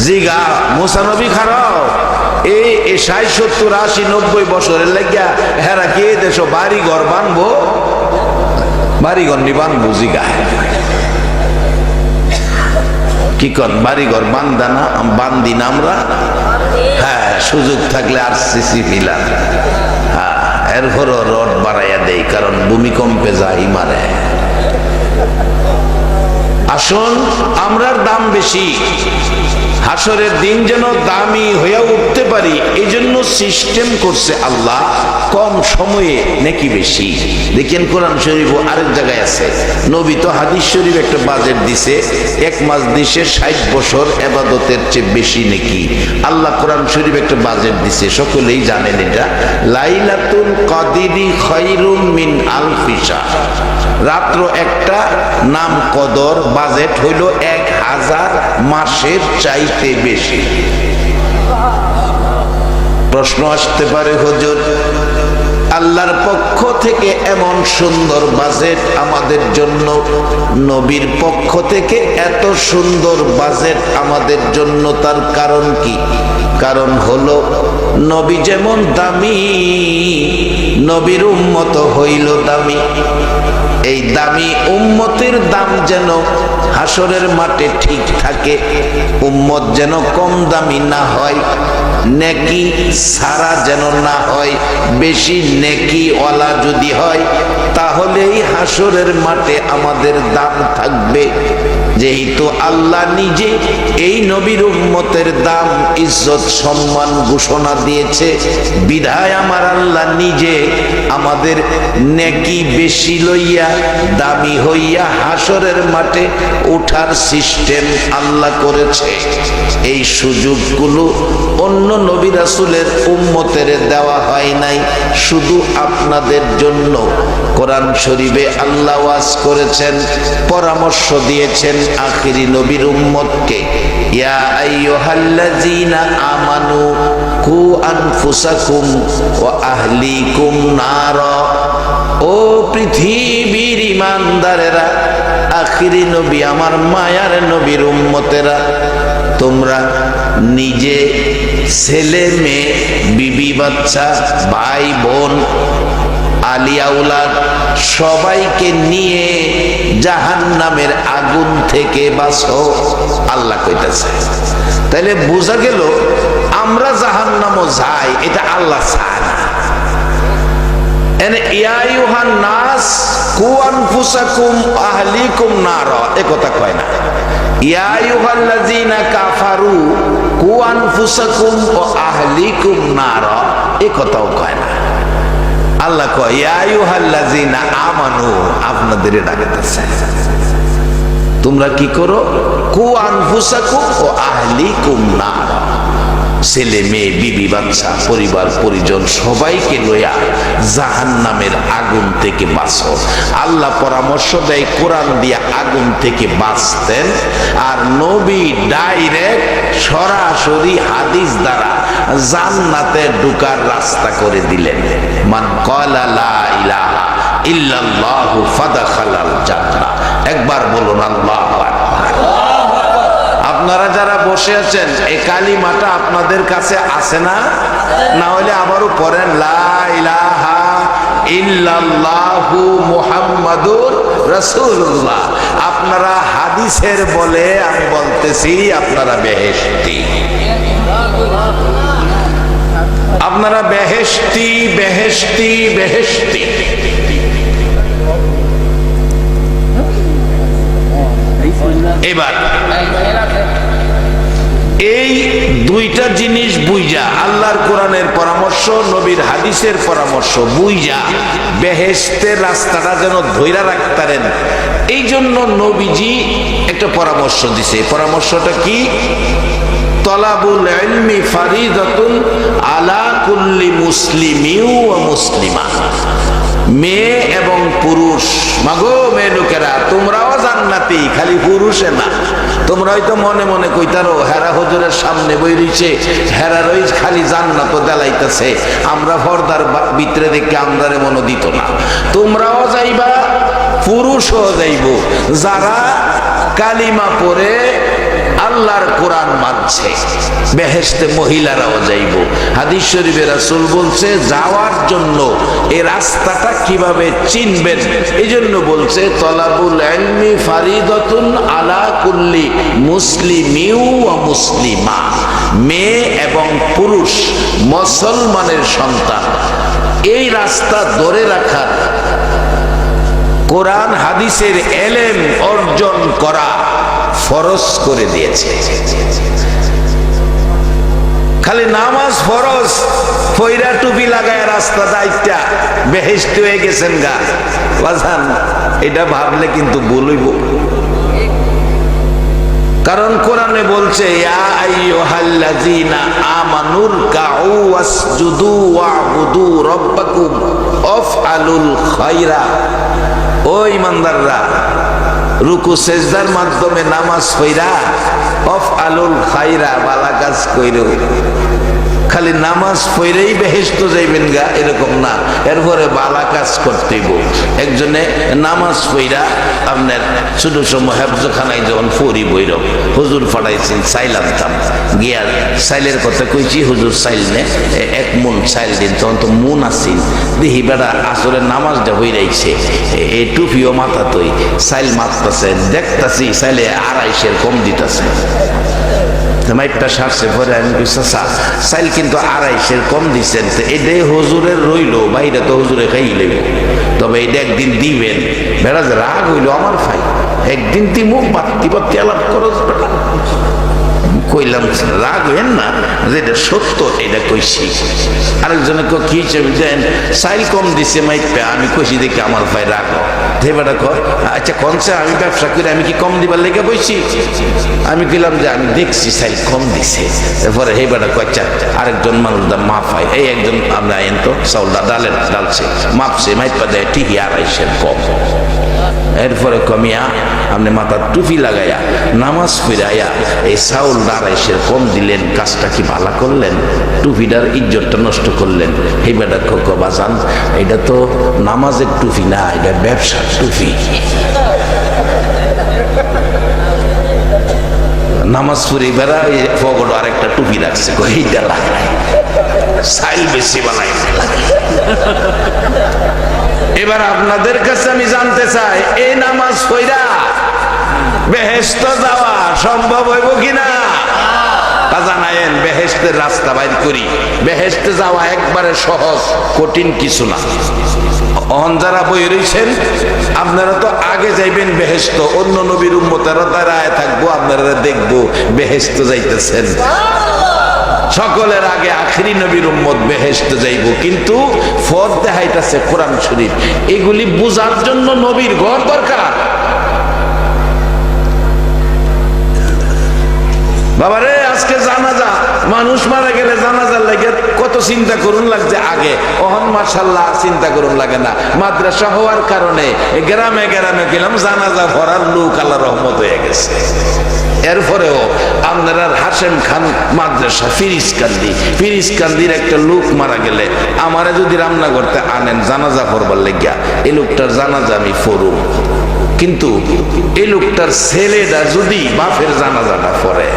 জিগা মুসা নবী খারাপ, এই 60, 70, 80, 90 বছরের লাগিয়া হেরা কে দেশ বাড়ি ঘর বানবো? বাড়ি ঘর নি বানবো? জিগা কি কন, বাড়ি ঘর বান্দানা বান্দিন আমরা? হ্যাঁ, সুযোগ থাকলে আর সিসি মিলান, হ্যাঁ, এরপরও রড বাড়াইয়া দেই, কারণ ভূমিকম্পে যাই মারে। আসুন, আমরার দাম বেশি, হাসরের দিন যেন দামি হইয়া উঠতে পারি, এই জন্য সিস্টেম করছে আল্লাহ, কম সময়ে নাকি বেশি। দেখেন কোরআন শরীফ আরেক জায়গায় আছে, নবী তো হাদিস শরীফ একটা বাজেট দিছে, 1 মাস দিছে 60 বছর ইবাদতের চেয়ে বেশি নাকি। আল্লাহ কোরআন শরীফ একটা বাজেট দিছে, সকলেই জানেন এটা, লাইলাতুল কদরি খায়রুম মিন আলফি শাহর। রাত্র একটা, নাম কদর, বাজেট হইল 1000 মাসের চাইতে বেশি। প্রশ্ন আসতে পারে, হুজুর আল্লাহর পক্ষ থেকে এমন সুন্দর বাজেট আমাদের জন্য, নবীর পক্ষ থেকে এত সুন্দর বাজেট আমাদের জন্য, তার কারণ কি? কারণ হলো নবী যেমন দামি, নবীর উম্মত হইল দামি। এই দামি উম্মতের দাম যেন হাসরের মাঠে ঠিক থাকে, উম্মত যেন কম দামি না হয়, নেকি সারা যেন না হয়, বেশি নেকি ওয়ালা যদি হয় তাহলেই হাসরের মাঠে আমাদের দাম থাকবে। যেহেতু আল্লাহ নিজে এই নবীর উম্মতের দাম, ইজ্জত, সম্মান ঘোষণা দিয়েছে, বিধায় আমার আল্লাহ নিজে আমাদের নেকি বেশি লইয়া দামি হইয়া হাসরের মাঠে ওঠার সিস্টেম আল্লাহ করেছে। এই সুযোগগুলো অন্য নবী রাসূলের উম্মতের দেওয়া হয় নাই, শুধু আপনাদের জন্য। কোরআন শরীফে আল্লাহ ওয়াজ করেছেন, পরামর্শ দিয়েছেন আখিরি নবীর উম্মতকে, ইয়া আইয়ুহাল্লাযীনা আমানু কু আনফুসাকুম ওয়া আহলিকুম নারা। ও পৃথিবীর ঈমানদারেরা, আখিরি নবী আমার মায়ার নবীর উম্মতেরা, তোমরা নিজে, ছেলে মেয়ে, বিবি বাচ্চা, ভাই বোন, আলিয়া উলাদ সবাইকে নিয়ে জাহান্নামের আগুন থেকে বাঁচো, আল্লাহ কইতাছে। তাইলে বোঝা গেল আমরা জাহান্নামও যাই, এটা আল্লাহ চায় না। ইয়া আইয়ুহান নাস কু আনফুসাকুম আহলিকুম নারা, এ কথা কয় না। ইয়া আইয়ুহাল্লাযীনা কাফারু কু আনফুসাকুম ওয়া আহলিকুম নারা, এ কথাও কয় না। আল্লাহ কয় ইয়া আইয়ুহাল্লাযীনা আমানু, আপনাদের ডাকতেছে, তোমরা কি করো? কু আনফুসাকুম ওয়া আহলিকুম নারা, ছেলে মেয়ে, বিবি বাচ্চা, পরিবার পরিজন সবাইকে লইয়া জাহান্নামের আগুন থেকে বাঁচো। আল্লাহ পরামর্শ দেয় কোরআন দিয়া আগুন থেকে বাঁচতেন, আর নবী ডাইরেক্ট সরাসরি হাদিস দ্বারা জান্নাতে ঢোকার রাস্তা করে দিলেন। মান ক্বালা লা ইলাহা ইল্লাল্লাহু ফাদাখালাল জান্নাহ। একবার বলুন আল্লাহু আকবার। আপনারা যারা বসে আছেন, এই কালিমাটা আপনাদের কাছে আছে না? না হলে আবারও পড়েন, লা ইলাহা ইল্লাল্লাহু মুহাম্মাদুর রাসূলুল্লাহ। আপনারা হাদিসের বলে আমি বলতেছি আপনারা বেহেশতি, আপনারা বেহেশতি বেহেশতি বেহেশতি। এবার এই দুইটা জিনিস বুঝা, আল্লাহর কোরআনের পরামর্শ, নবীর হাদিসের পরামর্শ বুঝা বেহেশতের রাস্তাটা যেন ধইরা রাখতারেন, এই জন্য নবীজি একটা পরামর্শ দিছে। পরামর্শটা কি? তলাবুল ইলমি ফারিদাতুন আলা কুল্লি মুসলিমিন ওয়া মুসলিমা। মেয়ে এবং পুরুষ, মাগো মেয়ে লোকেরা, তোমরাও জান্নাতি, খালি পুরুষে না। তোমরা হয়তো মনে মনে কইতারো হেরা হুজুরের সামনে বই রইছে, হেরার ওই খালি জান্নাত দেলাইতেছে, আমরা পর্দার ভিতরে দেখে আমরারে মনে দিত না। তোমরাও যাইবা, পুরুষও যাইব, যারা কালিমা পড়ে আল্লাহর কোরআন মানছে। বেহেশতে মহিলারাও যাইব। হাদিস শরীফে রাসূল বলছে যাওয়ার জন্য এই রাস্তাটা কিভাবে চিনবেন, এই জন্য বলছে তলাবুল ইলমি ফারিদাতুন আলা কুল্লি মুসলিমিন ওয়া মুসলিমা। মেয়ে এবং পুরুষ মুসলমানের সন্তান, এই রাস্তা ধরে রাখার, কোরআন হাদিসের এলেম অর্জন করা ফরজ করে দিয়েছে। খালি নামাজ ফরজ, ফইরা টুপি লাগায় রাস্তা দায়িত্বা বেহেশত হয়ে গেছেন গা বাজান, এটা ভাবলে কিন্তু ভুল হইব। কারণ কোরআনে বলছে ইয়া আইয়ুহাল্লাযীনা আমানুর কাউ ওয়াসজুদু ওয়াবুদু রাব্বাকুম আফআলুল খায়রা। ও ঈমানদাররা, রুকু সেজদার মাধ্যমে নামাজ পড়া আফআলুল খায়রা, ভালো কাজ কইরো। খালি নামাজ পড়েই বেহেশত যাইবেন গা এরকম না, এরপরে ভালো কাজ করতেইব। একজনে নামাজ পড়া আপনার ছোট সময় হেফজখানায় যখন পড়ি বইরব, হুজুর ফাটাইছেন, চাইল আনতাম, গিয়া চাইলের কথা কইছি, হুজুর চাইল নে 1 মন চাইল দিন, তখন তো মন আসিন, দেখি বেড়া আসলে নামাজটা হইরাইছে, এই টুপিও মাথা তৈ, চাইল মারতাছে, দেখতাছি চাইলে 250 কম দিতেছে। মাইপটা সারছে পরে আমি চাইল কিন্তু 250 কম দিচ্ছেন, এটাই হুজুরের রইল, বাইরে তো হুজুরে খাই লইব, তবে এটা একদিন দিবেন। বেড়া যে রাগ হইল আমার ভাই, একদিন তুই মুখ বাত্তি বাত্তি আলাপ করস, কইলাম রাগ হইেন না, যেটা সত্য এটা কইছি। আরেকজনে কি দেন চাইল কম দিছে মাইপা, আমি কইছি দেখি আমার ভাই রাগ বেটা কর, আচ্ছা কনছে আমি ব্যবসা করে আমি কি কম দিবার লেগে বইছি? আমি কইলাম যে আমি দেখছি চাইল কম দিছে। এরপরে হে বেটা কচ্ছা আরেকজন মানুষ মাপ হয়, এই একজন আমরা এন তো চাউলটা ডালছে, মাপছে, মাইপা দেয় ঠিকই 250 কম। এরপরে কমিয়া আপনি মাথার টুপি লাগাইয়া নামাজ পড়াইয়া এই চাউল 250 কম দিলেন, কাজটা কি ভালো করলেন? টুপিটার ইজ্জতটা নষ্ট করলেন। এই বেটা বাজান, এটা তো নামাজের টুপি না, এটা ব্যবসার টুপি। নামাজ পড়ে বেড়া ফগড় আরেকটা টুপি রাখছে, এইটা লাগায় চাইল বেশি বানাই। এবার আপনাদের কাছে আমি জানতে চাই, এই নামাজ পড়া বেহেশত যাওয়া সম্ভব হইব কিনা? জানায়েন বেহেশতের রাস্তা বাইর করি। বেহেশতে যাওয়া একবারে সহজ, কঠিন কিছু না। অহন যারা বই রয়েছেন আপনারা তো আগে যাইবেন বেহেশত, অন্য নবীর উম্মতেরা দাঁড়ায় থাকবো, আপনারা দেখবো বেহেশত যাইতেছেন। সকলের আগে আখিরি নবীর উম্মত বেহেশত যাইব, কিন্তু ফর দেখাইতেছে কোরআন শরীফ। এগুলি বুঝার জন্য নবীর ঘর দরকার। বাবারে আজকে জানাজা, মানুষ মারা গেলে জানাজার লাগে কত চিন্তা করুন লাগছে আগে, ওহন মাশাআল্লাহ চিন্তা করুন লাগে না। মাদ্রাসা হওয়ার কারণে গ্রামে গ্রামে গেলাম, জানাজা ভরার লোক আল্লাহ রহমত হয়ে গেছে। এরপরেও আপনারা হাশেম খান মাদ্রাসা ফিরিজকান্দির একটা লোক মারা গেলে আমারে যদি রান্না করতে আনেন জানাজা পড়বার লেগিয়া, এই লোকটার জানাজা আমি পড়ুম, কিন্তু এই লোকটার ছেলেটা যদি বাপের জানাজাটা পড়ে,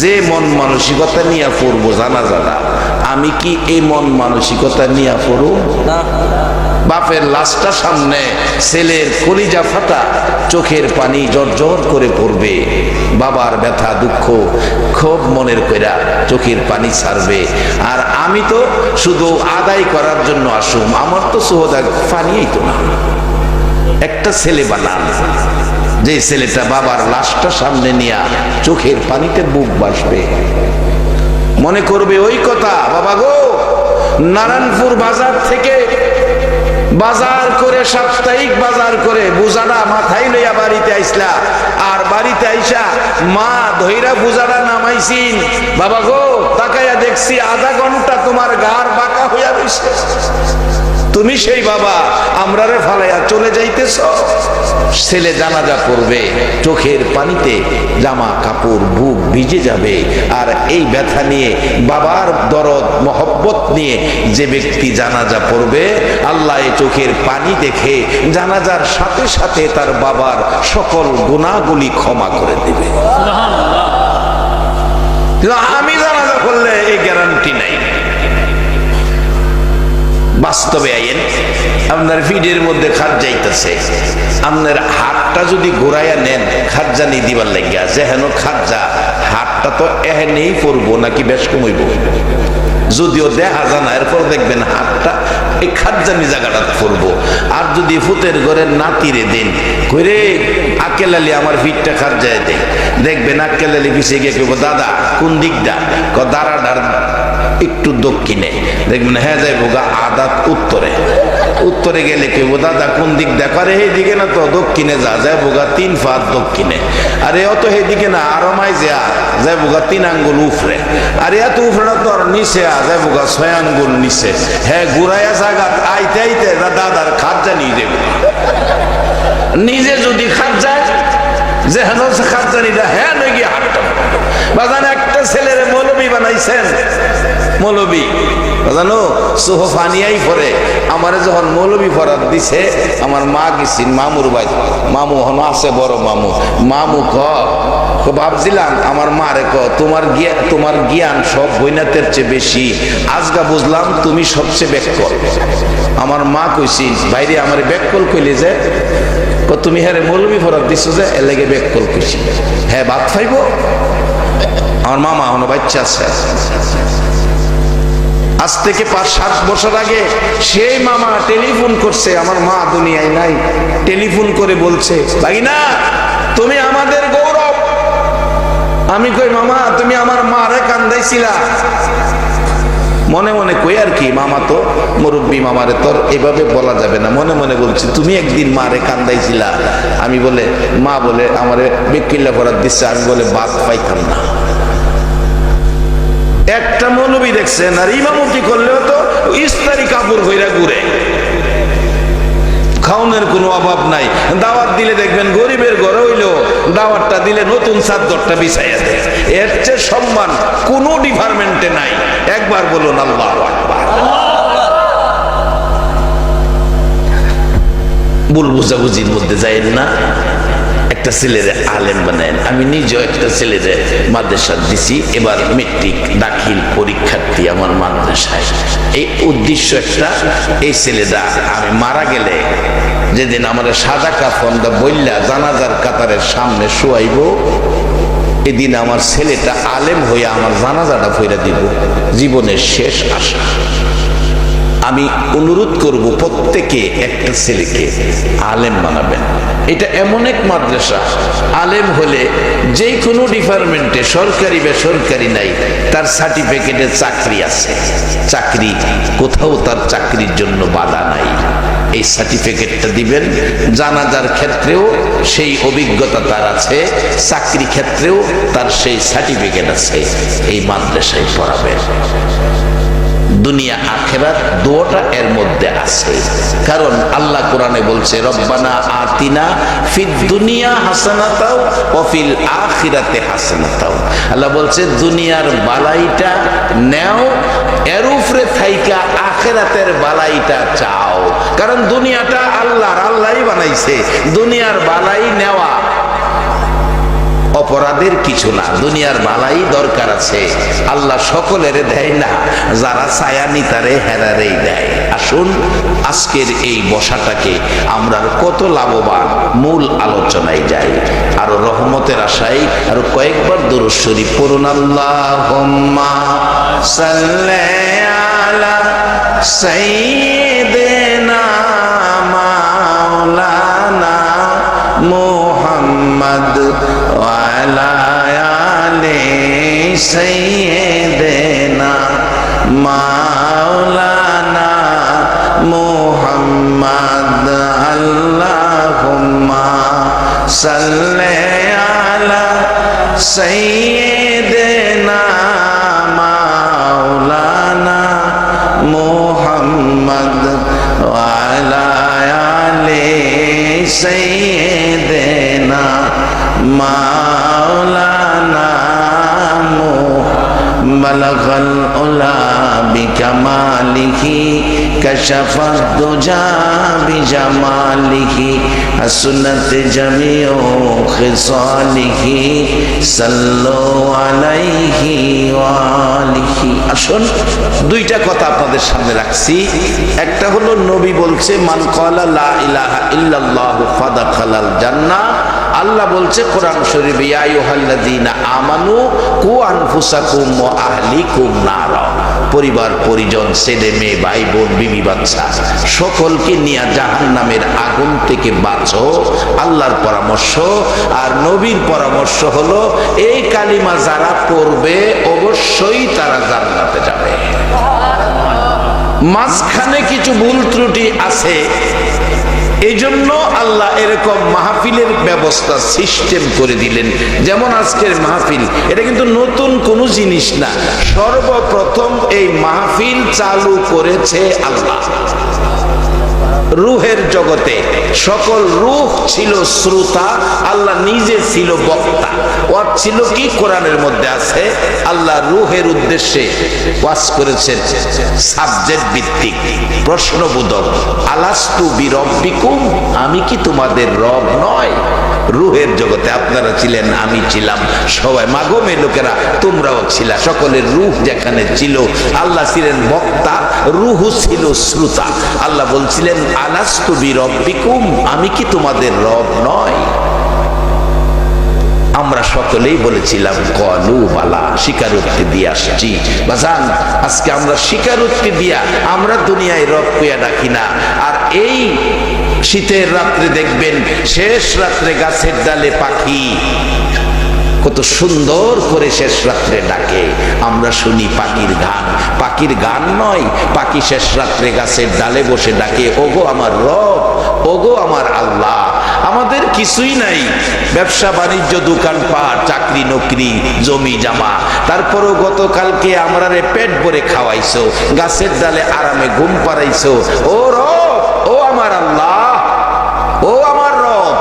যে মন মানসিকতা নিয়ে পড়বো জানাজাটা, আমি কি এই মন মানসিকতা নিয়ে পড়ব না? বাপের লাশটা সামনে, ছেলের কলিজা ফাটা, চোখের পানি জর্জর করে পড়বে, বাবার ব্যথা দুঃখ খুব মনের কইরা চোখের পানি ছাড়বে। আর আমি তো শুধু আদায় করার জন্য আসুম, আমার তো সোহদা পানিই তো না। একটা ছেলে বানান, যে ছেলেটা বাবার লাশটা সামনে নিয়ে চোখের পানিতে বুক বাসবে, মনে করবে ওই কথা, বাবা গো নারায়ণপুর বাজার থেকে বাজার করে, সাপ্তাহিক বাজার করে বুজারা মাথায় লইয়া বাড়িতে আইসলা, আর বাড়িতে আইসা মা ধইরা বুজারা নামাইছিন, বাবা গো তাকাইয়া দেখছি আধা ঘন্টা তোমার গার বাঁকা হইয়া রইছে, তুমি সেই বাবা আমরারে ফালাইয়া চলে যাইতেছ। ছেলে জানাজা পড়বে, চোখের পানিতে জামা কাপড় বুক ভিজে যাবে, আর এই ব্যথা নিয়ে বাবার দরদ মহব্বত নিয়ে যে ব্যক্তি জানাজা পড়বে, আল্লাহ এই চোখের পানি দেখে জানাজার সাথে সাথে তার বাবার সকল গুনাহগুলি ক্ষমা করে দিবে। আমি জানাজা পড়লে এই গ্যারান্টি নাই। বাস্তবে আইন আপনার ফিডের মধ্যে খাট যাইতেছে, আপনার হাতটা যদি ঘোরাইয়া নেন খাটজানি দিবার লাগিয়া, যেহেন খাটজা হাতটা তো এহেনেই পড়বো নাকি বেশ কমইব, যদিও দেখা জানা, এরপর দেখবেন হাতটা এই খাটজানি জায়গাটা পড়বো। আর যদি ফুতের ঘরের নাতিরে দেন কইরে আকেল আলী আমার ফিটটা খাট যায় দেয়, দেখবেন আকেল আলী পিছিয়ে গিয়ে কেউ দাদা কোন দিকটা, দাঁড়াডার একটু দক্ষিণে, দেখবেন হ্যাঁ যাইব গা আদাত উত্তরে, উত্তরে গেলে কেউ দাদা কোন দিক দেখারে, এই দিকে না তো দক্ষিণে যাইব গা 3 ফাত দক্ষিণে, আরে অত সেই দিকে না আরো মাই যাইব গা 3 আঙ্গুল উফরে, আর এত উফরে না তোর নিচে যাইব গা 6 আঙ্গুল নিচে, হ্যাঁ ঘুরাইয়া জায়গা আইতে আইতে দাদার খাট জানিয়ে দেব। নিজে যদি খাট যায় যে হেন খাট জানিটা হ্যাঁ নই গিয়ে হাটটা বাজান। একটা ছেলেরে মৌলবি বানাইছেন, মৌলবি জানো সোহফানিয়াই পরে আমারে যখন মৌলবি ফরাত দিছে, আমার মা গেছি মামুর ভাই, মামু হন আছে বড় মামু, মামু ভাবছিলাম আমার মারে তোমার জ্ঞান সব বইনাতের চেয়ে বেশি, আজগা বুঝলাম তুমি সবচেয়ে ব্যাককল। আমার মা কইছি বাইরে আমার ব্যাককল কইলে যে তুমি হ্যাঁ মৌলবি ফরাত দিছো যে এর লেগে ব্যাককল কইছি, হ্যাঁ ভাত খাইব। আমার মামা এখনো বাচ্চা আছে, আজ থেকে 5-7 বছর আগে সেই মামা টেলিফোন করছে, আমার মা দুনিয়ায় নাই, টেলিফোন করে বলছে ভাগিনা তুমি আমাদের গৌরব। আমি কই মামা তুমি আমার মারে কান্দাইছিলা, মনে মনে কই আর কি, মামা তো মুরব্বী, মামারে তোর এভাবে বলা যাবে না, মনে মনে বলছি তুমি একদিন মারে কান্দাইছিলা। আমি বলে মা বলে আমারে বিকিল্লা করার দিচ্ছে, আমি বলে বাদ পাইতাম না। একটা মৌলবী দেখছেন আর ইমামতি করলেও তো ইস্তারি কাপড় কইরা ঘুরে, খাওনের কোনো অভাব নাই। দাওয়াত দিলে দেখবেন গরিবের ঘরে হইলেও দাওয়াতটা দিলে নতুন চাদরটা বিছাইয়া দেয়, এর চেয়ে সম্মান কোনো ডিপার্টমেন্টে নাই। একবার বলুন আল্লাহু আকবার। ভুল বুঝাবুঝির মধ্যে যাইেন না, একটা ছেলেরে আলেম বানায়। আমি নিজেও একটা ছেলেরে মাদ্রাসা দিছি, এবার মেট্রিক দাখিল পরীক্ষার্থী আমার মাদ্রাসায়। এই উদ্দেশ্য একটা, এই ছেলেটা আমি মারা গেলে যেদিন আমার সাদা কাফনটা বইল্লা জানাজার কাতারের সামনে শোয়াইব, এদিন আমার ছেলেটা আলেম হয়ে আমার জানাজাটা ফইরা দিব, জীবনের শেষ আশা। আমি অনুরোধ করব প্রত্যেকে একটা ছেলেকে আলেম বানাবেন। এটা এমন এক মাদ্রাসা, আলেম হলে যে কোনো ডিপার্টমেন্টে সরকারি বেসরকারি নাই, তার সার্টিফিকেটে চাকরি আছে, চাকরি কোথাও তার চাকরির জন্য বাধা নাই। এই সার্টিফিকেটটা দিবেন, জানাজার ক্ষেত্রেও সেই অভিজ্ঞতা তার আছে, চাকরি ক্ষেত্রেও তার সেই সার্টিফিকেট আছে। এই মাদ্রাসায় পড়াবেন। দুনিয়া আখিরাত দুটোটা এর মধ্যে আছে, কারণ আল্লাহ কোরআনে বলছে রব্বানা আতিনা ফিদ দুনিয়া হাসানাতাও ওয়া ফিল আখিরাতে হাসানাতাও। আল্লাহ বলছে দুনিয়ার বালাইটা নেও, এর উপরে থাইকা আখিরাতের বালাইটা চাও, কারণ দুনিয়াটা আল্লাহই বানাইছে। দুনিয়ার বালাই নেওয়া অপরাধ অপরাধের কিছু না, দুনিয়ার বালাই দরকার আছে। আল্লাহ সকলের দেয় না, যারা ছায়ানি তারে হেরারেই দেয়। আসুন আজকের এই বসাটাকে আমরা কত লাভবান, মূল আলোচনায় যাই। আরো রহমতের আশায় আরো কয়েকবার দুরূদ শরীফ পড়ুন। আল্লাহুম্মা সাল্লি আলা সাইয়্যিদিনা মাওলানা মুহাম্মদ ওয়া আলা আলি সাইয়্যিদিনা মাওলানা মুহাম্মদ। আল্লাহুম্মা সাল্লি আলা সাইয়্যিদিনা মাওলানা মুহাম্মদ ওয়া আলা আলি সাইয়্যিদিনা মাওলানা বালাগাল উলা বিকামালিহি কাশাফাদ দুজা বিজামালিহি হাসনাত জামিউ খিসালিহি সাল্লু আলাইহি ওয়া আলিহি। আসুন দুইটা কথা আপনাদের সামনে রাখছি। একটা হলো নবী বলছে মান ক্বালা লা ইলাহা ইল্লাল্লাহু ফাদাখালাল জান্নাহ। আল্লাহ বলছে কোরআন শরীফে ইয়া আইয়ুহাল্লাযীনা আমানু কু আনফুসাকুম ওয়া আহলিকুম নারা। পরিবার পরিজন, ছেলে মেয়ে, ভাই বোন, বিবি বাচ্চা সকলকে নিয়ে জাহান্নামের আগুন থেকে বাঁচো, আল্লাহর পরামর্শ। আর নবীর পরামর্শ হলো এই কালিমা যারা পড়বে অবশ্যই তারা জান্নাতে যাবে। মাঝখানে কিছু ভুল ত্রুটি আছে, এই জন্য আল্লাহ এরকম মাহফিলের ব্যবস্থা সিস্টেম করে দিলেন। যেমন আজকের মাহফিল, এটা কিন্তু নতুন কোনো জিনিস না। সর্বপ্রথম এই মাহফিল চালু করেছে আল্লাহ। রূহের জগতে সকল রূহ ছিল শ্রোতা, আল্লাহ নিজে ছিল বক্তা। ওয়াজ ছিল কি? কোরআনের মধ্যে আছে। আল্লাহ রূহের উদ্দেশ্যে ওয়াজ করেছেন সাবজেক্ট ভিত্তিক, প্রশ্নবোধক। আলাস্তু বিরব্বিকুম, আমি কি তোমাদের রব নয়? রূহের জগতে আপনারা ছিলেন, আমি ছিলাম, সবাই মাগমে লোকেরা তোমরাও ছিলা। সকলের রূহ যেখানে ছিল, আল্লাহ ছিলেন বক্তা, রূহ ছিল শ্রোতা। আল্লাহ বলছিলেন আলাস্তু বিরব্বিকুম, আমি কি তোমাদের রব নয়? আমরা সকলেই বলেছিলাম ক্বালু বালা, স্বীকারোক্তি দিয়ে আসছি। বাজান আজকে আমরা স্বীকারোক্তি দিয়া আমরা দুনিয়ায় রব কইয়া ডাকি না। আর এই শীতের রাত্রে দেখবেন, শেষ রাত্রে গাছের ডালে পাখি কত সুন্দর করে শেষ রাত্রে ডাকে, আমরা শুনি পাখির গান। পাখির গান নয়, পাখি শেষ রাত্রে গাছের ডালে বসে ডাকে, ওগো আমার রব, ওগো আমার আল্লাহ। আমাদের কিছুই নাই, ব্যবসা বাণিজ্য, দোকানপাট, চাকরি নকরি, জমি জামা, তারপরও গতকালকে আমরা পেট ভরে খাওয়াইছো, গাছের ডালে আরামে ঘুম পাড়াইছো। ও রব, ও আমার আল্লাহ, ও আমার রব,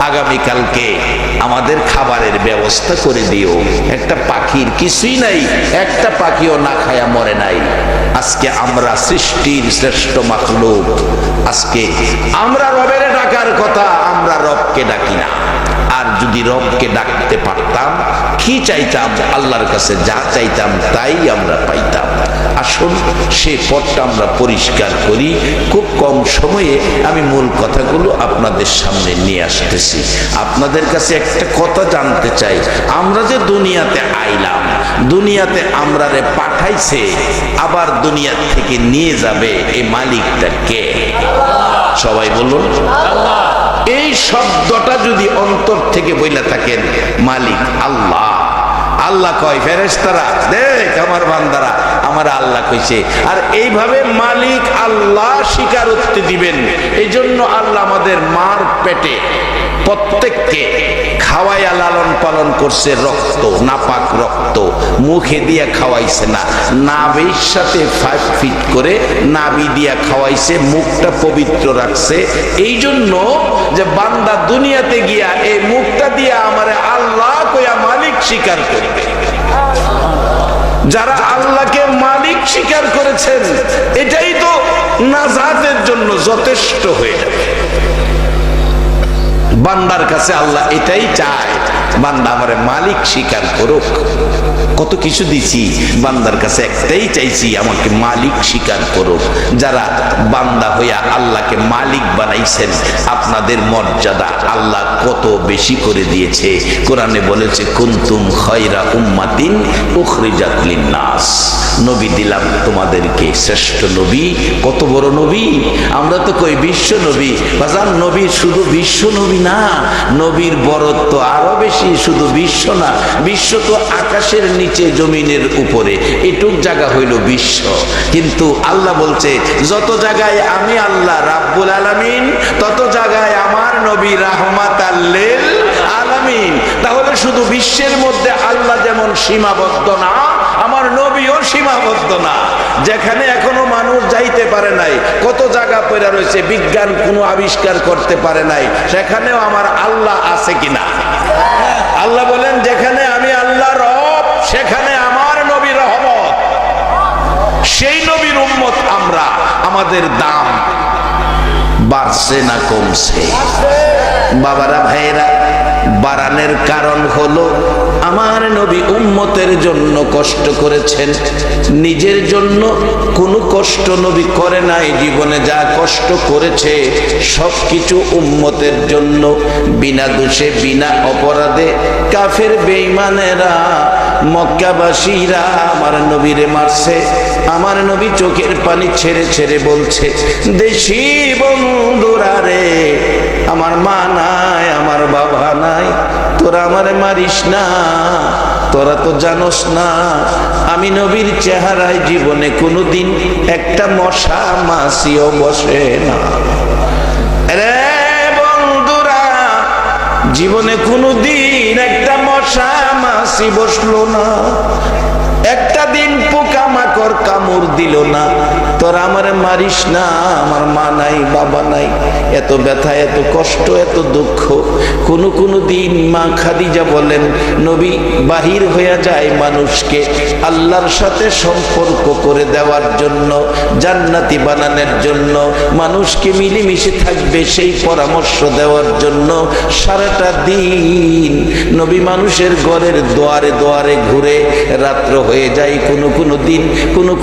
আগামীকালকে আমাদের খাবারের ব্যবস্থা করে দিও। একটা পাখির কিছুই নাই, একটা পাখিও না খায়া মরে নাই। আজকে আমরা সৃষ্টির শ্রেষ্ঠ মাখলুক, আজকে আমরা রবের ডাকার কথা, আমরা রবকে ডাকি না। আর যদি রবকে ডাকতে পারতাম, কি চাইতাম? আল্লাহর কাছে যা চাইতাম তাই আমরা পাইতাম। আসুন সে পথটা আমরা পরিষ্কার করি। খুব কম সময়ে আমি মূল কথাগুলো আপনাদের সামনে নিয়ে আসতেছি। আপনাদের কাছে একটা কথা জানতে চাই, আমরা যে দুনিয়াতে আইলাম, দুনিয়াতে আমরারে পাঠাইছে, আবার দুনিয়া থেকে নিয়ে যাবে, এই মালিকটা কে? সবাই বলুন আল্লাহ। এই শব্দটা যদি অন্তর থেকে বইলা থাকেন, মালিক আল্লাহ। আল্লাহ কয় ফেরেশতারা, দেখ আমার বান্দারা আমার আল্লাহ কইছে। আর এইভাবে মালিক আল্লাহ স্বীকারোক্তি দিবেন। এই জন্য আল্লাহ আমাদের মার পেটে প্রত্যেককে খাওয়াইয়া লালন পালন করছে, রক্ত, নাপাক রক্ত মুখে দিয়া খাওয়াইছে না, নাভির সাথে 5 ফিট করে নাভি দিয়া খাওয়াইছে, মুখটা পবিত্র রাখছে। এই জন্য যে বান্দা দুনিয়াতে গিয়া এই মুখটা দিয়া আমারে আল্লাহ কইয়া মালিক স্বীকার করবে। যারা আল্লাহকে মালিক স্বীকার করেছেন, এটাই তো নাজাতের জন্য যথেষ্ট হয়ে যাবে। বান্দার কাছে আল্লাহ এটাই চায়, বান্দা আমারে মালিক স্বীকার করুক। কত কিছু দিছি, বান্দার কাছে একটাই চাইছি, আমাকে মালিক স্বীকার করুক। যারা বান্দা হইয়া আল্লাহকে মালিক বানাইছেন, আপনাদের মর্যাদা আল্লাহ কত বেশি করে দিয়েছে। কোরআনে বলেছে, কুনতুম খায়রা উম্মাতিন উখরিজাত লিন্নাস, নবী দিলাম তোমাদেরকে শ্রেষ্ঠ নবী। কত বড় নবী! আমরা তো কই বিশ্ব নবী। বাজান, নবী শুধু বিশ্ব নবী না, নবীর বরত্ব আরো বেশি। শুধু বিশ্ব না, বিশ্ব তো আকাশের নিচে জমিনের উপরে, এটুক জায়গা হইল বিশ্ব। কিন্তু আল্লাহ বলছে, যত জায়গায় আমি আল্লাহ রাব্বুল আলামিন, তত জায়গায় আমার নবী রাহমাতাল লিল আলামিন। তাহলে শুধু বিশ্বের মধ্যে আল্লাহ যেমন সীমাবদ্ধ না, আমার নবীও সীমাবদ্ধ না। যেখানে এখনো মানুষ যাইতে পারে নাই, কত জায়গা পড়ে রয়েছে, বিজ্ঞান কোনো আবিষ্কার করতে পারে নাই, সেখানেও আমার আল্লাহ আছে কিনা? আল্লাহ বলেন, যেখানে আমি আল্লাহ রব, সেখানে আমার নবী রহমত। সেই নবীর উম্মত আমরা। আমাদের দাম বাড়ছে না কমছে? বাবারা, ভাইয়েরা, বাড়ানোর কারণ হলো আমার নবী উম্মতের জন্য কষ্ট করেছেন। নিজের জন্য কোনো কষ্ট নবী করে নাই। জীবনে যা কষ্ট করেছে সবকিছু উম্মতের জন্য। বিনা দোষে, বিনা অপরাধে কাফের বেঈমানেরা, মক্কাবাসীরা আমার নবীরে মারছে। আমার নবী চোখের পানি ছেড়ে ছেড়ে বলছে, দেশি বন্ধুরা রে, আমার মা নাই, আমার বাবা নাই, তোরা আমারে মারিস না। তোরা তো জানোস না, আমি নবীর চেহারায় জীবনে কোনোদিন একটা মশা মাছিও বসে না। রে বন্ধুরা, জীবনে কোনোদিন একটা মশা মাছি বসলো না, একটা দিন পোকামাকড় কামড় দিল না। তোরা আমারে মারিস না, আমার মা নাই, বাবা নাই, এত ব্যথা, এত কষ্ট, এত দুঃখ। কোনো দিন মা খাদিজা বলেন, নবী বাহির হয়ে যায় মানুষকে আল্লাহর সাথে সম্পর্ক করে দেওয়ার জন্য, জান্নাতি বানানোর জন্য, মানুষকে মিলেমিশে থাকবে সেই পরামর্শ দেওয়ার জন্য। সারাটা দিন নবী মানুষের ঘরের দুয়ারে দুয়ারে ঘুরে। রাত্র হয়ে যায়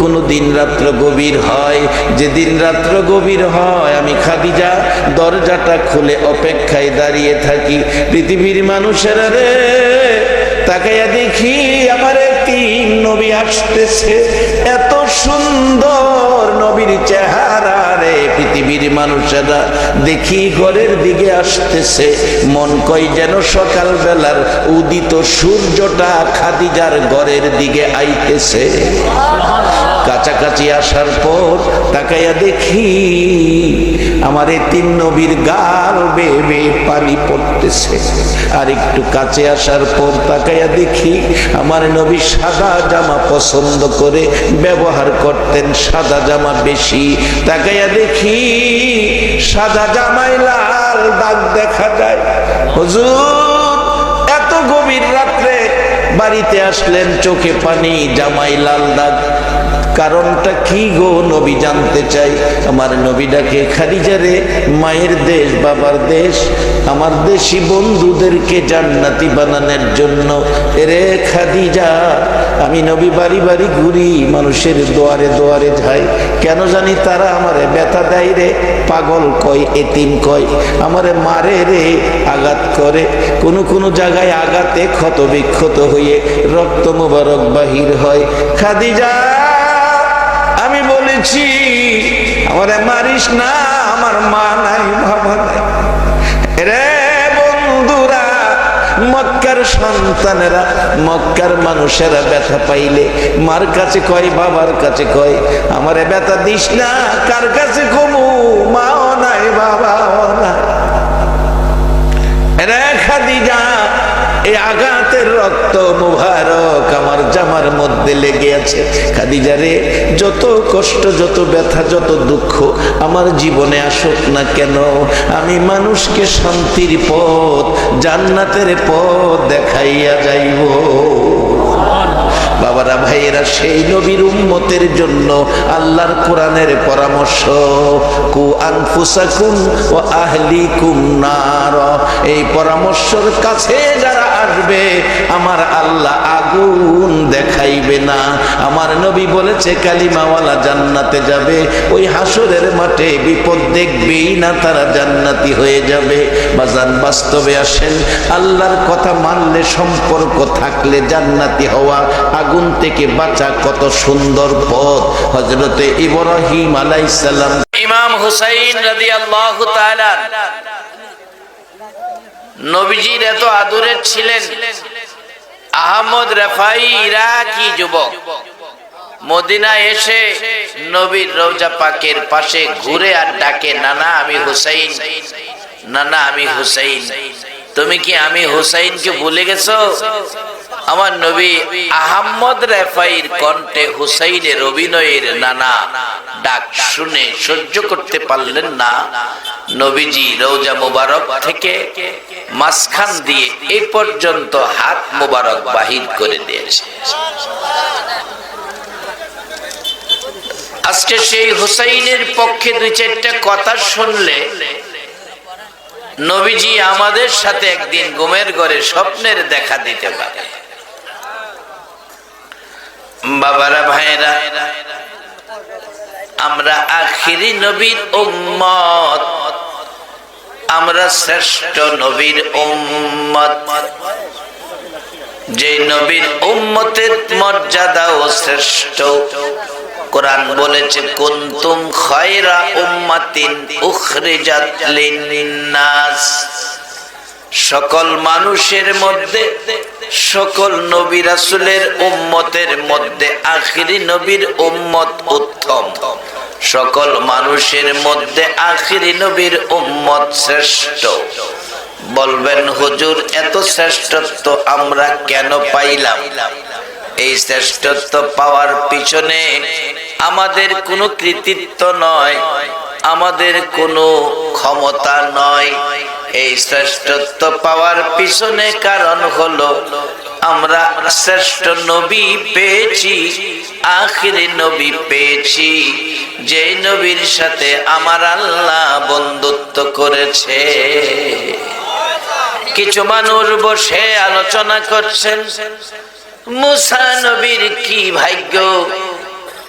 কোনো দিন রাত্র গভীর হয়। যেদিন রাত্র গভীর হয়, আমি খাদিজা দরজাটা খুলে অপেক্ষায় দাঁড়িয়ে থাকি। পৃথিবীর মানুষেরা রে, তাকাইয়া দেখি আমার তিন নবী আসতেছে। এত সুন্দর নবীর চেহারা রে, পৃথিবীর মানুষেরা দেখি ঘরের দিকে আসতেছে। মন কয় যেন সকাল বেলার উদিত সূর্যটা খাদিজার ঘরের দিকে আইতেছে। কাছাকাছি আসার পর তাকাইয়া দেখি আমার এই তিন নবীর গাল বেয়ে বেয়ে পানি পড়তেছে। আর একটু কাছে আসার পর তাকাইয়া দেখি আমার নবী সাদা জামা পছন্দ করে ব্যবহার করতেন, সাদা জামা বেশি। তাকাইয়া দেখি সাদা জামায় লাল দাগ দেখা যায়। হুজুর, এত গভীর রাত্রে বাড়িতে আসলেন, চোখে পানি, জামাই লাল দাগ, কারণটা কি গো নবী জানতে চাই। আমার নবীটাকে, খাদিজা রে, মায়ের দেশ, বাবার দেশ, আমার দেশি বন্ধুদেরকে জান্নাতি বানানোর জন্য। রে খাদিজা, আমি নবী বাড়ি বাড়ি ঘুরি, মানুষের দুয়ারে দুয়ারে যাই, কেন জানি তারা আমারে ব্যথা দেয় রে, পাগল কয়, এতিম কয়, আমারে মারে রে, আঘাত করে। কোনো জায়গায় আঘাতে ক্ষত বিক্ষত হয়ে রক্ত মোবারক বাহির হয়। খাদিজা, আমি বলেছি আমারে মারিস না, আমার মা নাই, বাবা নাই। রে বন্ধুরা, মক্কার সন্তানেরা, মক্কার মানুষেরা ব্যথা পাইলে মার কাছে কয়, বাবার কাছে কয়, আমারে ব্যথা দিস না। কার কাছে কমু? মাও নাই, বাবাও নাই। রে খাদিজা, এই আঘাতের রক্ত মুবারক আমার জামার মধ্যে লেগে আছে। খাদিজা রে, যত কষ্ট, যত ব্যথা, যত দুঃখ আমার জীবনে আসুক না কেন, আমি মানুষকে শান্তির পথ, জান্নাতের পথ দেখাইয়া যাইব। বাবারা, ভাইয়েরা, সেই নবীর উম্মতের জন্য আল্লাহর কোরআনের পরামর্শ, কু আনফুসাকুম ওয়া আহলিকুম নার, এই পরামর্শের কাছে যারা আসবে, আমার আল্লাহ আগুন দেখাইবে না। আমার নবী বলেছে কালিমাওয়ালা জান্নাতে যাবে, ওই হাসরের মাঠে বিপদ দেখবেই না, তারা জান্নাতি হয়ে যাবে। বাজান বাস্তবে আসেন, আল্লাহর কথা মানলে, সম্পর্ক থাকলে জান্নাতি হওয়া, আগুন থেকে বাঁচা কত সুন্দর পথ। হযরতে ইব্রাহিম আলাইহিস সালাম, ইমাম হুসাইন রাদিয়াল্লাহু তাআলা নবীজির এত আদরের ছিলেন। আহমদ রাফাই ইরাকি যুবক মদিনা এসে নবীর রওজা পাকের পাশে ঘুরে আর ডাকে, নানা আমি হুসাইন, নানা আমি হুসাইন। তুমি কি আমি হুসাইনকে ভুলে গেছো? আমার নবী আহমদ রাফাইর কণ্ঠে হুসাইনের অভিনয়ের নানা ডাক শুনে সহ্য করতে পারলেন না। নবীজি রওজা মুবারক থেকে মাঝখান দিয়ে এই পর্যন্ত হাত মুবারক বাহির করে দিয়েছে। আজকে সেই হুসাইনের পক্ষে দুই চারটা কথা শুনলে, নবীজি আমাদের সাথে একদিন ঘুমের ঘরে স্বপ্নের দেখা দিতে পারে। বাবারা ভাইরা, আমরা আখিরি নবীর উম্মত, আমরা শ্রেষ্ঠ নবীর উম্মত। যে নবীর উম্মতের মর্যাদাও শ্রেষ্ঠ। কোরআন বলেছে কুনতুম খায়রা উম্মাতিন উখরিজাত লিন্নাস। সকল মানুষের মধ্যে, সকল নবী রাসূলের উম্মতের মধ্যে আখিরি নবীর উম্মত উত্তম। সকল মানুষের মধ্যে আখিরি নবীর উম্মত শ্রেষ্ঠ। বলবেন হুজুর, এত শ্রেষ্ঠত্ব আমরা কেন পাইলাম? এই শ্রেষ্ঠত্ব পাওয়ার পিছনে আমাদের কোনো কৃতিত্ব নয়, আমাদের কোনো ক্ষমতা নয়। এই শ্রেষ্ঠত্ব পাওয়ার পিছনে কারণ হলো আমরা শ্রেষ্ঠ নবী পেয়েছি, আখিরি নবী পেয়েছি, যে নবীর সাথে আমার আল্লাহ বন্ধুত্ব করেছে। কিছু মানুষ বসে আলোচনা করছেন, মুসা নবীর কি ভাগ্য,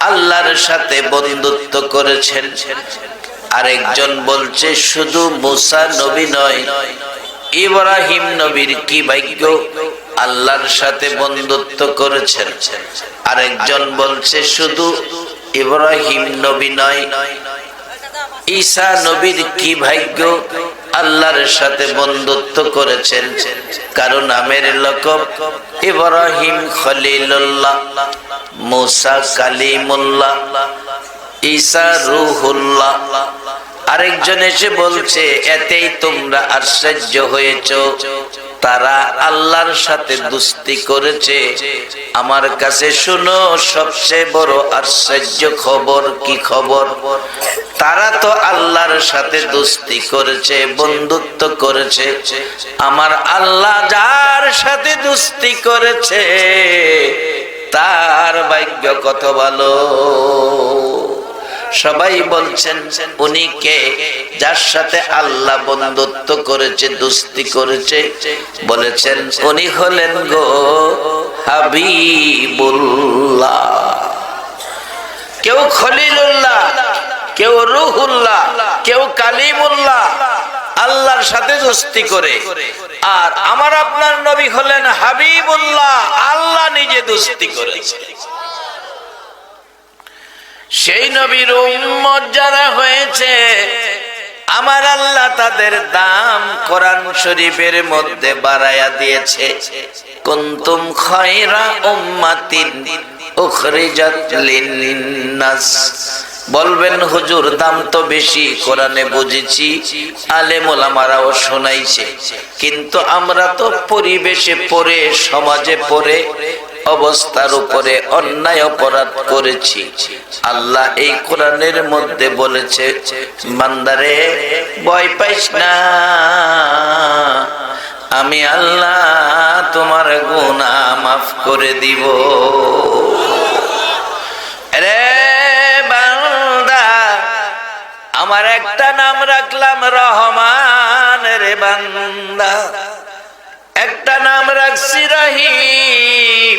আল্লাহর সাথে বন্ধুত্ব করেছেন। আরেকজন বলছে শুধু মুসা নবী নয়, ইব্রাহিম নবীর কি ভাগ্য, আল্লাহর সাথে বন্ধুত্ব করেছেন। আরেকজন বলছে শুধু ইব্রাহিম নবী নয়, ঈসা নবীর কি ভাগ্য, আল্লাহর সাথে বন্ধুত্ব করেছেন। কারণ নামের লকব ইব্রাহিম খলিলুল্লাহ, মুসা কালিমুল্লাহ, ঈসা রূহুল্লাহ। আরেকজন এসে বলছে এতেই তোমরা আশ্চর্য হয়েছো, তারা আল্লাহর সাথে দুস্তি করেছে। আমার কাছে শুনো সবচেয়ে বড় আশ্চর্য খবর। কি খবর? তারা তো আল্লাহর সাথে দুস্তি করেছে, বন্ধুত্ব করেছে। আমার আল্লাহ যার সাথে দুস্তি করেছে তার ভাগ্য কত ভালো। সবাই বলছেন উনি কে? যার সাথে আল্লাহ বন্ধুত্ব করেছে, দুস্তি করেছে, বলেছেন উনি হলেন গো হাবিবুল্লাহ। কেউ খলিলুল্লাহ, কেউ রূহুল্লাহ, কেউ কালিমুল্লাহ, আল্লাহর সাথে দোস্তি করে। আর আমার আপনার নবী হলেন হাবিবুল্লাহ, আল্লাহ নিজে দোস্তি করেছে। সেই নবীর উম্মত যারা হয়েছে, আমার আল্লাহ তাদের দাম কোরআন শরীফের মধ্যে বাড়ায়া দিয়েছে। কুনতুম খায়রা উম্মাতিন উখরিজাত লিন্নাস। বলবেন হুজুর দাম তো বেশি, কোরআনে বুঝেছি, আলেম ওলামারাও শোনাইছে, কিন্তু আমরা তো পরিবেশে পড়ে, সমাজে পড়ে, অবস্থার উপরে অন্যায় অপরাধ করেছি। আল্লাহ এই কোরআনের মধ্যে বলেছে, বান্দারে ভয় পাইস না, আমি আল্লাহ তোমার গুনাহ মাফ করে দিব। রে বান্দা, আমার একটা নাম রাখলাম রহমান। রে বান্দা, একটা নাম রাখছি রহিম,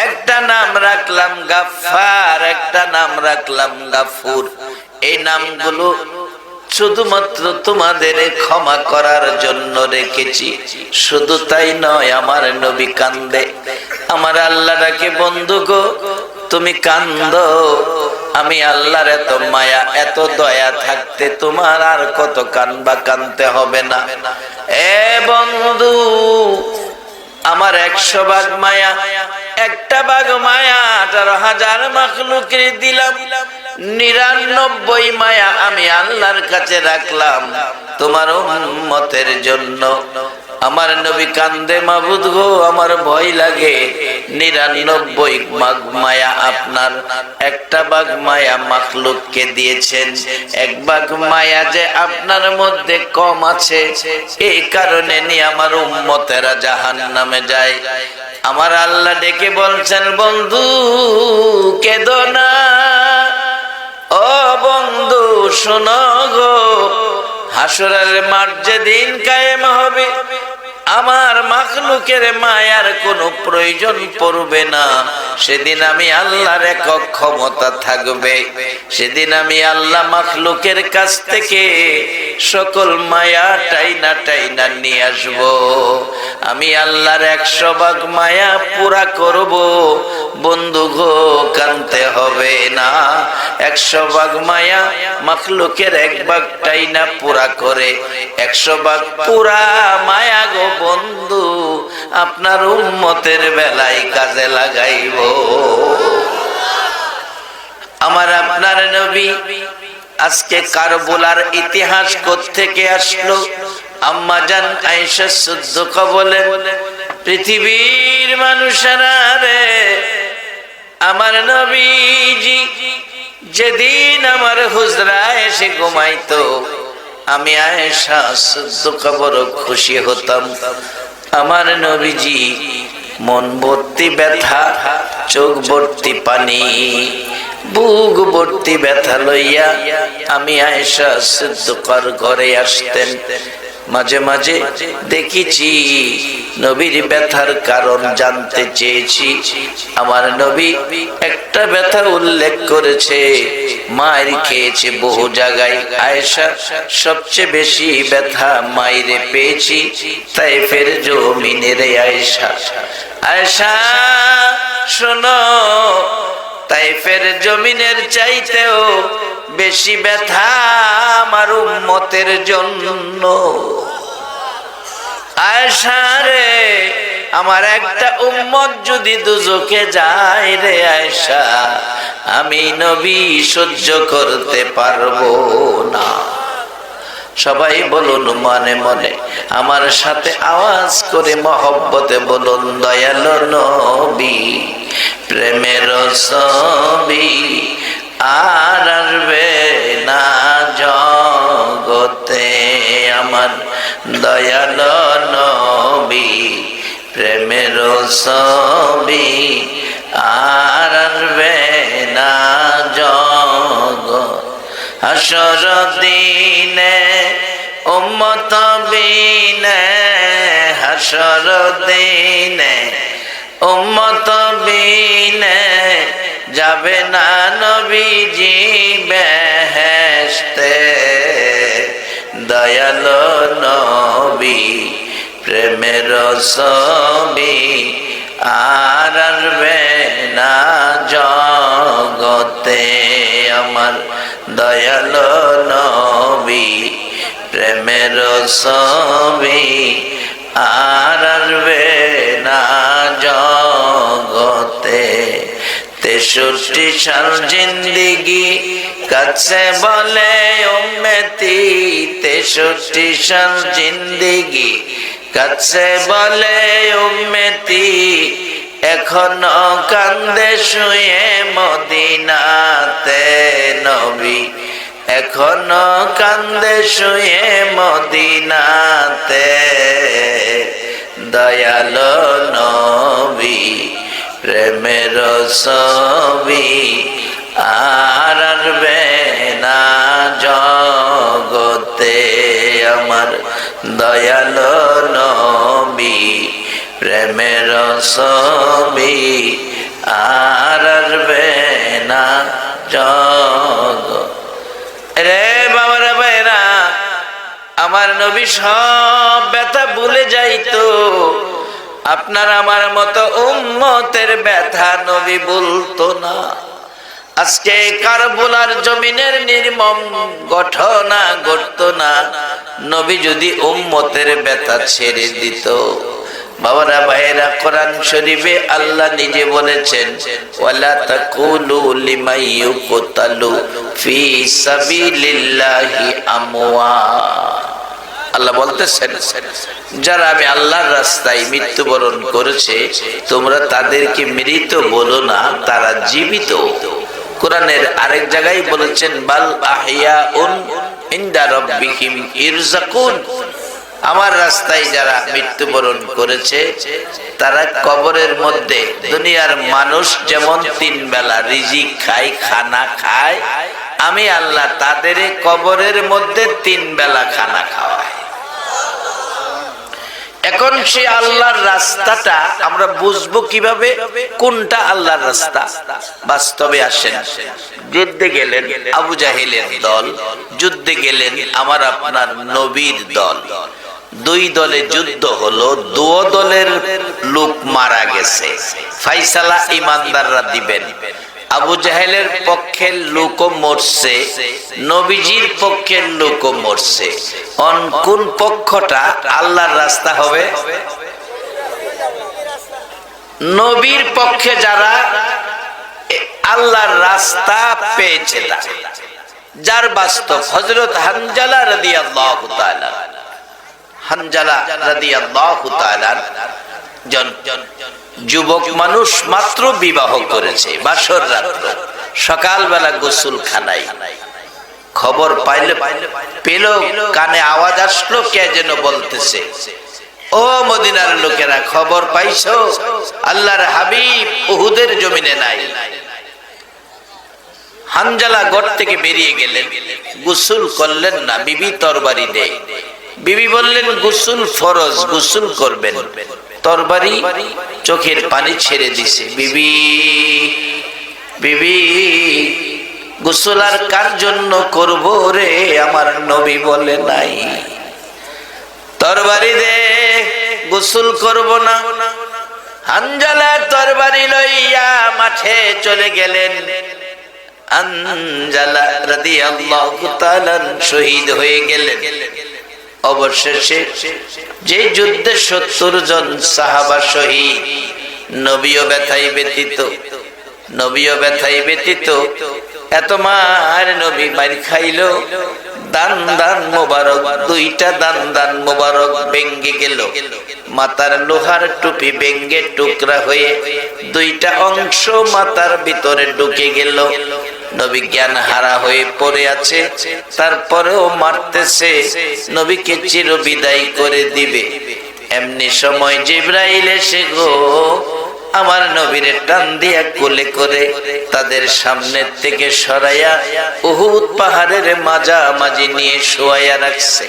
একটা নাম রাখলাম গাফফার, একটা নাম রাখলাম গাফুর। এই নামগুলো শুধুমাত্র তোমাদের ক্ষমা করার জন্য রেখেছি। শুধু তাই নয়, আমার নবী কান্দে, আমার আল্লাহ ডাকে, বন্ধু গো তুমি কান্দো, আমি আল্লাহর এত মায়া এত দয়া থাকতে তোমার আর কত কানবা, কানতে হবে না। এ বন্ধু, আমার 100 ভাগ মায়া, একটা ভাগ মায়া 18,000 মাখলুকের দিলাম, 99 মায়া আমি আল্লাহর কাছে রাখলাম তোমার উম্মতের জন্য। আমার নবী কান্দে, মাবুদ গো আমার ভয় লাগে, 99 ভাগ মায়া আপনার, একটা ভাগ মায়া মাখলুককে দিয়েছেন, 1 ভাগ মায়া যে আপনার মধ্যে কম আছে, এই কারণে নিয়ে আমার উম্মতেরা জাহান্নামে যায়। আমার আল্লাহ ডেকে বলছেন, বন্ধু কেঁদো না, ও বন্ধু শোনো গো, হাসরের মাঠ যেদিন কায়েম হবে, আমার মাখলুকের মায়ার কোনো প্রয়োজন পড়বে না। সেদিন আমি আল্লাহর একক ক্ষমতা থাকবে, সেদিন আমি আল্লাহ মাখলুকের কাছ থেকে সকল মায়া টাইনা টাইনা নিয়ে আসবো। আমি আল্লাহর 100 ভাগ মায়া পুরা করব, বন্ধু গো কানতে হবে না। 100 ভাগ মায়া মাখলুকের 1 ভাগ টাইনা পুরা করে 100 ভাগ পুরা মায়া গো বন্ধু আপনার উম্মতের বেলায় কাজে লাগাইব। আমার আপনার নবী আজকে কারবালার ইতিহাস কোত্থেকে আসলো? আম্মা জান আয়েশা সিদ্দিকা বলেন, পৃথিবীর মানুষেরা রে, আমার নবীজি যেদিন আমার হুজরায় এসে ঘুমাইতো, আমি আয়েশা সিদ্দিকা বড় খুশি হতাম। আমার নবীজি মন ভর্তি ব্যথা, চোখ ভর্তি পানি, বুক ভর্তি ব্যথা লইয়া আমি আয়েশা সিদ্দিকার ঘরে আসতেন। মাঝে মাঝে দেখেছি, নবীর ব্যথার কারণ জানতে চেয়েছি। আমার নবী একটা ব্যথা উল্লেখ করেছে, মায়ের খেয়েছে বহু জায়গায়, আয়েশা সবচেয়ে বেশি ব্যথা মায়েরে পেয়েছি তায়েফের জমিনে রে আয়েশা। আয়েশা শোনো, তায়েফের জমিনের চাইতেও বেশি ব্যথা আমার উম্মতের জন্য। আয়েশা রে, আমার একটা উম্মত যদি দুজকে যায় রে আয়েশা, আমি নবী সহ্য করতে পারবো না। সবাই বলুন মনে মনে, আমার সাথে আওয়াজ করে মহব্বতে বলুন, দয়ালো নবী প্রেমের ছবি আর আসবে না জগতে। আমার দয়ালো নবী প্রেমের ছবি আর আসবে না জগতে। হাসর দিনে উম্মত বিনে, হাসর দিনে উম্মত বিনে যাবে না নবীজি বেহেশতে। দয়ালো নবী প্রেমের ছবি আর আসবে না জগতে। আমার দয়ালো নবী প্রেমের ছবি আর আসবে না জগতে। 63 সাল জিন্দেগি কাছে বলে উম্মতি, 63 সাল জিন্দেগি কাছে বলে উম্মতি, এখনো কান্দে শুয়ে মদিনাতে নবী, এখনো কান্দে শুয়ে মদিনাতে। দয়ালো নবী প্রেমের ছবি আর আসবে না জগতে। আমার দয়ালো নবী প্রেমের ছবি আর আসবে না জগ। রে বাবারা ভাইরা, আমার নবী সব ব্যথা ভুলে যাইতো, আপনার আমার মতো উম্মতের ব্যথা নবী বলতো না। আজকে কারবালার জমিনের নির্মম ঘটনা ঘটতো না নবী যদি উম্মতের ব্যথা ছেড়ে দিত। বাবারা ভাইয়েরা, কোরআন শরীফে আল্লাহ নিজে বলেছেন, ওয়ালা তাকুলু লিমান ইউকতালু ফি সাবিলিল্লাহি আমওয়াত। আল্লাহ বলতেছেন, যারা আমি আল্লাহর রাস্তায় মৃত্যুবরণ করেছে তোমরা তাদেরকে মৃত বলো না, তারা জীবিত। কোরআনের আরেক জায়গায় বলেছেন, বাল আহইয়াউন ইনদা রাব্বিহিম ইরযাকুন। আমার রাস্তায় যারা মৃত্যুবরণ করেছে তারা কবরের মধ্যে, দুনিয়ার মানুষ যেমন 3 বেলা রিজিক খায়, খানা খায়, আমি আল্লাহ তাদের কবরের মধ্যে 3 বেলা খানা খাওয়াই। এখন সে আল্লাহর রাস্তাটা আমরা বুঝবো কিভাবে, কোনটা আল্লাহর রাস্তা? বাস্তবে আসেন, যুদ্ধে গেলেন আবু জাহেলের দল, যুদ্ধে গেলেন আমার আপনার নবীর দল। 2 দলে যুদ্ধ হলো, 2 দলের লোক মারা গেছে। ফাইসালা ইমানদাররা দিবেন। আবু জাহেলের পক্ষের লোকও মরছে, নবীজির পক্ষের লোকও মরছে। কোন পক্ষটা আল্লাহর রাস্তা হবে? নবীর পক্ষে যারা আল্লাহর রাস্তা পেয়েছে, যার বাস্তব হযরত হানজালা রাদিয়াল্লাহু তাআলা, হানজালা রাদিয়াল্লাহু তাআলা যুবক মানুষ, মাত্র বিবাহ করেছে, বাসর রাত্র, সকালবেলা গোসল খানাই। খবর পেল, কানে আওয়াজ আসলো, কে যেন বলতেছে, ও মদিনার লোকেরা, খবর পাইছো আল্লাহর হাবিব উহুদের জমিনে নাই। হানজালা ঘর থেকে বেরিয়ে গেলেন, গোসল করলেন না, বিবি তরবারি দেয়। বিবি বললেন, গোসল ফরজ, গোসল করবেন। তরবারি চোখের পানি ছেড়ে দিছে। বিবি গোসল আর কার জন্য করব রে, আমার নবী বলে নাই। তরবারি দে, গোসল করব না। হানজালা তরবারি লইয়া মাঠে চলে গেলেন। হানজালা রাদিয়াল্লাহু তাআলা শহীদ হয়ে গেলেন। অবশেষে যে যুদ্ধে 70 জন সাহাবা শহীদ, নবীও ব্যথায় ব্যতীত, নবীও ব্যথায় ব্যতীত। এত মার নবী মার খাইলো, দান মোবারক, 2টা দান মোবারক ভেঙ্গে গেল। মাথার লোহার টুপি ভেঙ্গে টুকরা হয়ে 2টা অংশ মাথার ভিতরে ঢুকে গেল। নবী জ্ঞান হারা হয়ে পড়ে আছে, তারপরেও মারতেছে, নবীকে চির বিদায় করে দিবে। এমনি সময় জিবরাইল এসে গো আমার নবীরে টান দিয়া কোলে করে তাদের সামনে থেকে সরাইয়া উহুদ পাহাড়ের মাঝামাঝি নিয়ে শোয়াইয়া রাখছে।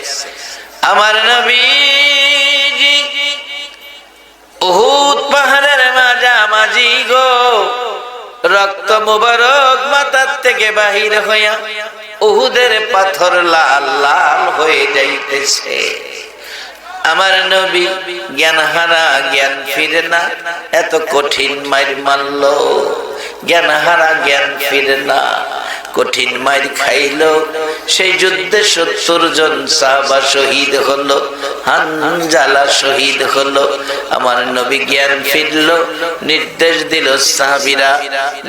আমার নবীজি উহুদ পাহাড়ের মাঝামাঝি গো, রক্ত মুবারক মাথার থেকে বাহির হইয়া উহুদের পাথর লাল লাল হয়ে যাইতেছে। আমার নবী জ্ঞান হারা, জ্ঞান ফিরে না, এত কঠিন মার মারল, জ্ঞান হারা, জ্ঞান ফিরে না, কঠিন মার খাইলো। সেই যুদ্ধে 70 জন সাহাবা শহীদ হলো, হানজালা শহীদ হলো। আমার নবী জ্ঞান ফিরলো, নির্দেশ দিল, সাহাবীরা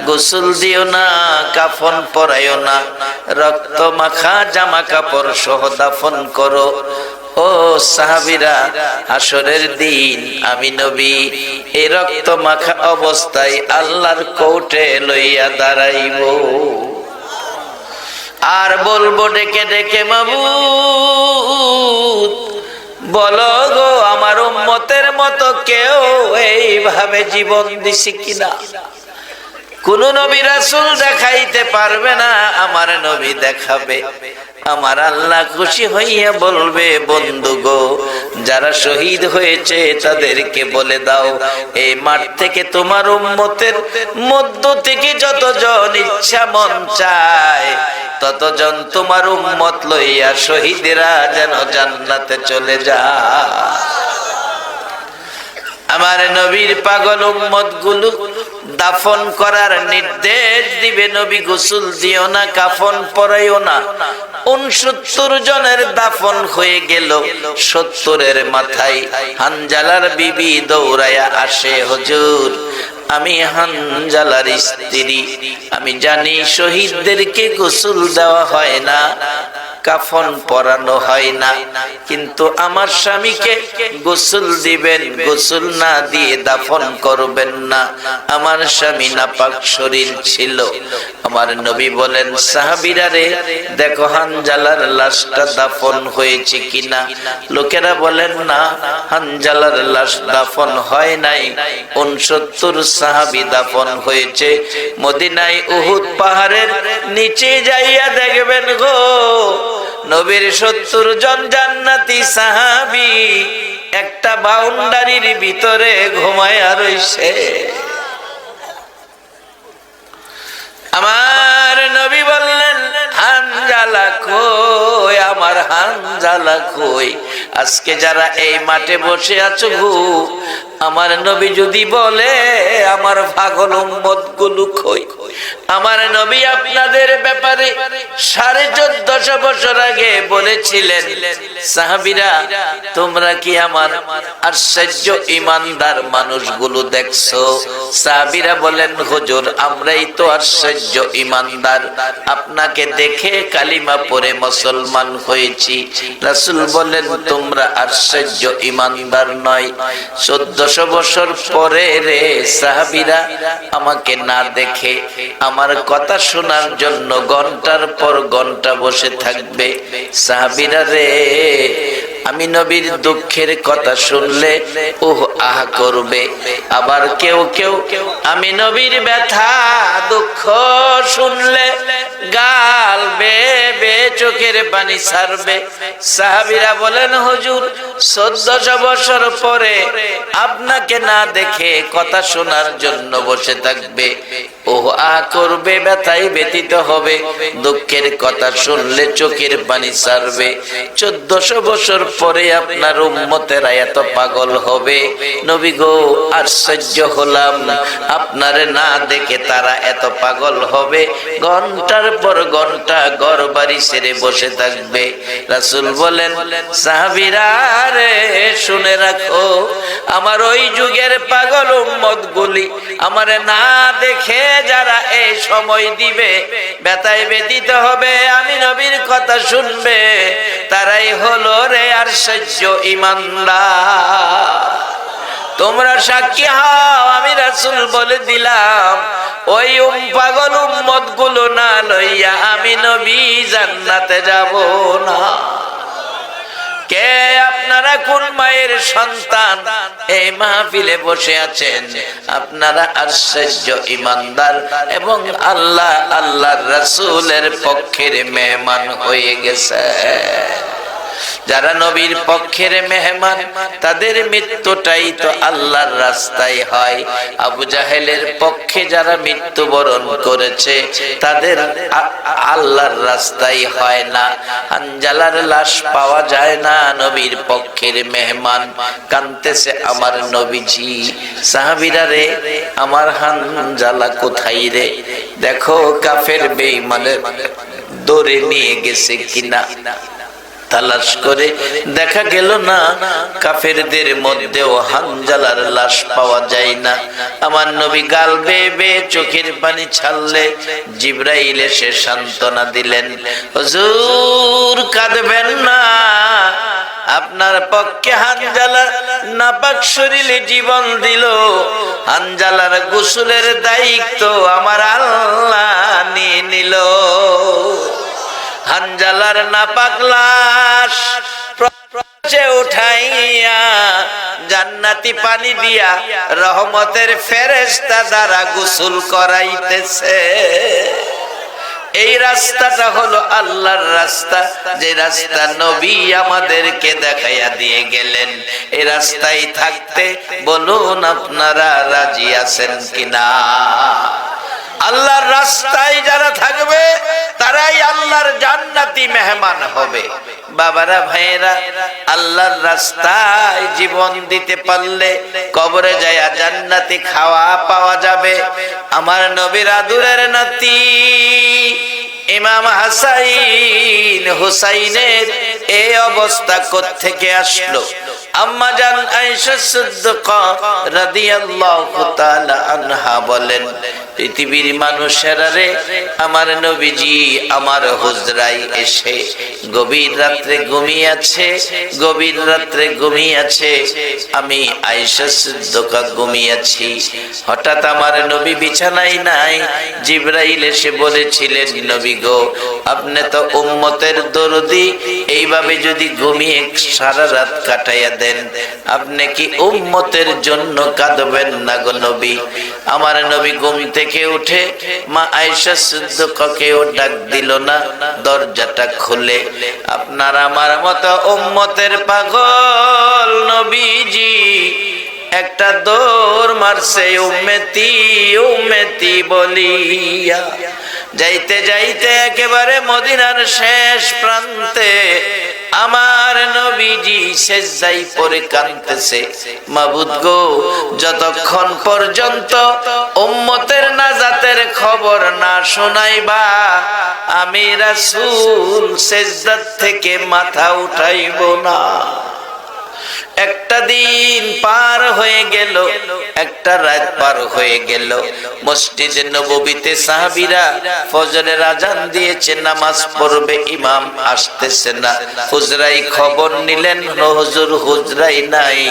গোসল দিও না, কাফন পরাইও না, রক্ত মাখা জামা কাপড় সহ দাফন করো। ও সাহাবীরা, হাসরের দিন আমি নবী এই রক্ত মাখা অবস্থায় আল্লাহর কোর্টে লইয়া দাঁড়াইব, আর বলবো ডেকে ডেকে, মাবুদ বলো গো আমার উম্মতের মতো কেউ এইভাবে জীবন দিছে কিনা। কোন নবী রাসূল দেখাইতে পারবে না, আমার নবী দেখাবে। আমার আল্লাহ খুশি হইয়া বলবে, বন্ধু গো, যারা শহীদ হয়েছে তাদেরকে বলে দাও, এই মাঠ থেকে তোমার উম্মতের মধ্য থেকে যতজন ইচ্ছা মন চায় ততজন তোমার উম্মত লইয়া শহীদেরা যেন জান্নাতে চলে যায়। আমার নবীর পাগল উম্মত গুলো দাফন করার নির্দেশ দিবে, নবী গোসল দিও না, কাফন পরাইও না। 69 জনের দাফন হয়ে গেল। 70-এর মাথায় হানজালার বিবি দৌড়াইয়া আসে, হুজুর আমি হানজালার স্ত্রী, আমি জানি শহীদদেরকে গোসল দেওয়া হয় না, কাফন পরানো হয় না, কিন্তু আমার স্বামীকে গোসল দিবেন, গোসল না দিয়ে দাফন করবেন না। আমার স্বামী নাপাক শরীর ছিল। আমার নবী বলেন, সাহাবীরা রে, দেখো হানজালার লাশটা দাফন হয়েছে কিনা। লোকেরা বলেন, না, হানজালার লাশ দাফন হয় নাই, 69 সাহাবী দাফন হয়েছে। মদিনায় উহুদ পাহাড়ের নিচে যাইয়া দেখবেন গো, নবীর 70 জন জান্নাতি সাহাবী একটা বাউন্ডারির ভিতরে ঘুমায়া রইছে। আমার নবী বললেন, হানজালা কই, আমার হানজালা কই? আজকে যারা এই মাঠে বসে আছো গো, আমার নবী যদি বলে আমার পাগল উম্মত গুলো কই? আমার নবী আপনাদের ব্যাপারে 1450 বছর আগে বলেছিলেন, সাহাবীরা তোমরা কি আমার আশ্চর্য ইমানদার মানুষগুলো দেখছো? সাহাবীরা বলেন, হুজুর আমরাই তো আশ্চর্য ইমানদার, আপনাকে দেখে কালিমা পড়ে মুসলমান হয়েছি। রাসূল বলেন, তোমরা আশ্চর্য ইমানদার নয়। 1400 বছর পরে রে সাহাবীরা আমাকে না দেখে আমার কথা শোনার জন্য ঘন্টার পর ঘন্টা বসে থাকবে। সাহাবীরা রে, আমি নবীর দুঃখের কথা শুনলে ওহ আহ করবে, আবার কেউ কেউ আমি নবীর ব্যথা দুঃখ শুনলে গাল বেয়ে চোখের পানি ছাড়বে। সাহাবীরা বলেন, হুজুর 1400 বছর পরে আপনাকে না দেখে কথা শোনার জন্য বসে থাকবে, ওহ আহ করবে, ব্যথায় ব্যথিত হবে, দুঃখের কথা শুনলে চোখের পানি ছাড়বে। 1400 বছর পরে আপনার উম্মতেরা এত পাগল হবে। নবী গো, আশ্চর্য হলাম, আপনারে না দেখে তারা এত পাগল হবে, ঘন্টার পর ঘন্টা ঘর বাড়ি ছেড়ে বসে থাকবে। রাসূল বলেন, সাহাবীরা রে শুনে রাখো, আমার ওই যুগের পাগল উম্মত গুলি আমারে না দেখে যারা এই সময় দিবে, ব্যথায় ব্যথিত হবে, আমি নবীর কথা শুনবে, তারাই হলো রে আশ্চর্য ইমানদার। তোমরা সাক্ষী হও, আমি রাসূল বলে দিলাম, ওই পাগল উম্মত গুলো না লইয়া আমি নবী জান্নাতে যাব না। কে আপনারা কোন মায়ের সন্তান এই মাহফিলে বসে আছেন? আপনারা আশ্চর্য ইমানদার এবং আল্লাহর রাসূলের পক্ষের মেহমান হয়ে গেছে। যারা নবীর পক্ষের মেহমান, তাদের মৃত্যুটাই তো আল্লাহর রাস্তায় হয়। আবু জাহেলের পক্ষে যারা মৃত্যুবরণ করেছে, তাদের আল্লাহর রাস্তায় হয় না। হানজালার লাশ পাওয়া যায় না, নবীর পক্ষের মেহমান কাঁদতেছে আমার নবীজি। সাহাবীরা রে, আমার হানজালা কোথায় রে? দেখো কাফের বেঈমানের ধরে নিয়ে গেছে কিনা। তালাশ করে দেখা গেল না, কাফেরদের মধ্যেও হানজালার লাশ পাওয়া যায় না। আমার নবী গাল বেয়ে চোখের পানি ছাড়লে জিবরাইল এসে সান্ত্বনা দিলেন, হুজুর কাঁদবেন না, আপনার পক্ষে হানজালা নাপাক শরীরে জীবন দিল, হানজালার গোসলের দায়িত্ব আমার আল্লাহ নিয়ে নিল। হানজালার নাপাক লাশ উঠাইয়া জান্নাতি পানি দিয়া রহমতের ফেরেশতা দ্বারা গোসল করাইতেছে। এই রাস্তাটা হলো আল্লাহর রাস্তা, যে রাস্তা নবী আমাদেরকে দেখাইয়া দিয়ে গেলেন। এই রাস্তায় থাকতে বলুন আপনারা রাজি আছেন কিনা? আল্লাহর রাস্তায় যারা থাকবে তারাই আল্লাহর জান্নাতি মেহমান হবে। বাবারা ভাইয়েরা, আল্লাহর রাস্তায় জীবন দিতে পারলে কবরে যায়া জান্নাতি খাওয়া পাওয়া যাবে। আমার নবীর আদুরের নাতি ইমাম হাসাইন হুসাইনের এই অবস্থা কোত্থেকে আসলো? আম্মা জান আয়েশা সিদ্দিকা রাদিয়াল্লাহু তাআলা আনহা বলেন, পৃথিবীর মানুষেরা রে, আমার নবীজি আমার হুজরায় এসে গভীর রাত্রে ঘুমিয়েছে, গভীর রাত্রে ঘুমিয়েছে। আমি আয়েশা সিদ্দিকা ঘুমিয়েছি। হঠাৎ আমার নবী বিছানায় নাই। জিবরাইল এসে বলেছিলেন, নবী গো, আপনি তো উম্মতের দরদি, এইভাবে যদি ঘুমিয়ে সারা রাত কাটাইয়া দেন, আপনি কি উম্মতের জন্য কাঁদবেন না গো নবী? আমার নবী ঘুম থেকে উঠে মা আয়েশা সিদ্দিকাকেও ডাক দিল না, দরজাটা খুলে আপনার আমার মতো উম্মতের পাগল নবীজি একটা দৌড় মারছে, উম্মতি উম্মতি বলিয়া। যাইতে যাইতে একেবারে মদিনার শেষ প্রান্তে আমার নবীজি সেজদায় পড়ে কাঁদতেছে, মাবুদ গো, যতক্ষণ পর্যন্ত উম্মতের নাজাতের খবর না শোনাইবা আমি রাসূল সেজদা থেকে মাথা উঠাইব না। একটা দিন পার হয়ে গেল, একটা রাত পার হয়ে গেল। মসজিদে নববীতে সাহাবীরা ফজরের আজান দিয়েছে, নামাজ পড়বে, ইমাম আসতেছে না। হুজরাই খবর নিলেন, হুজুর হুজরাই নাই,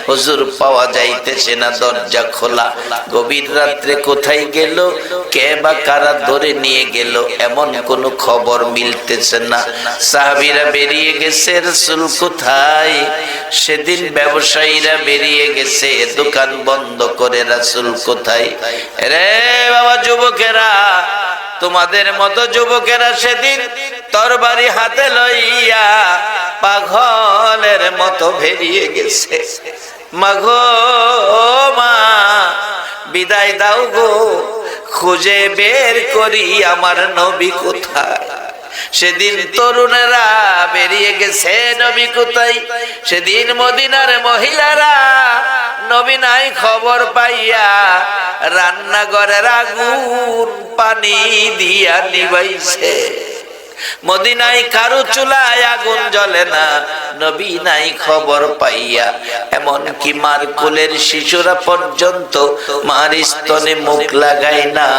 হুজুর পাওয়া যাইতেছে না, দরজা খোলা। গভীর রাত্রে কোথায় গেল, কে বা কারা ধরে নিয়ে গেল, এমন কোনো খবর মিলতেছে না। সাহাবীরা বেরিয়ে গেছে, রাসূল কোথায়? সেদিন ব্যবসায়ীরা বেরিয়ে গেছে, দোকান বন্ধ করে, রাসূল কোথায়? রে বাবা যুবকেরা, তোমাদের মতো যুবকেরা সেদিন তরবারি হাতে লইয়া পাগলের মতো বেরিয়ে গেছে। মাগো মা, বিদায় দাও গো, খুঁজে বের করি আমার নবী কোথায়। সেদিন তরুণেরা বেরিয়ে গেছে, নবী কোথায়? সেদিন মদিনার মহিলারা নবী নাই খবর পাইয়া রান্নাঘরের আগুন পানি দিয়া নিবাইছে। মদিনায় কারো চুলায় আগুন জ্বলে না, নবী নাই খবর পাইয়া। এমন কি মার কোলের শিশুরা পর্যন্ত মার স্তনে মুখ লাগায় না,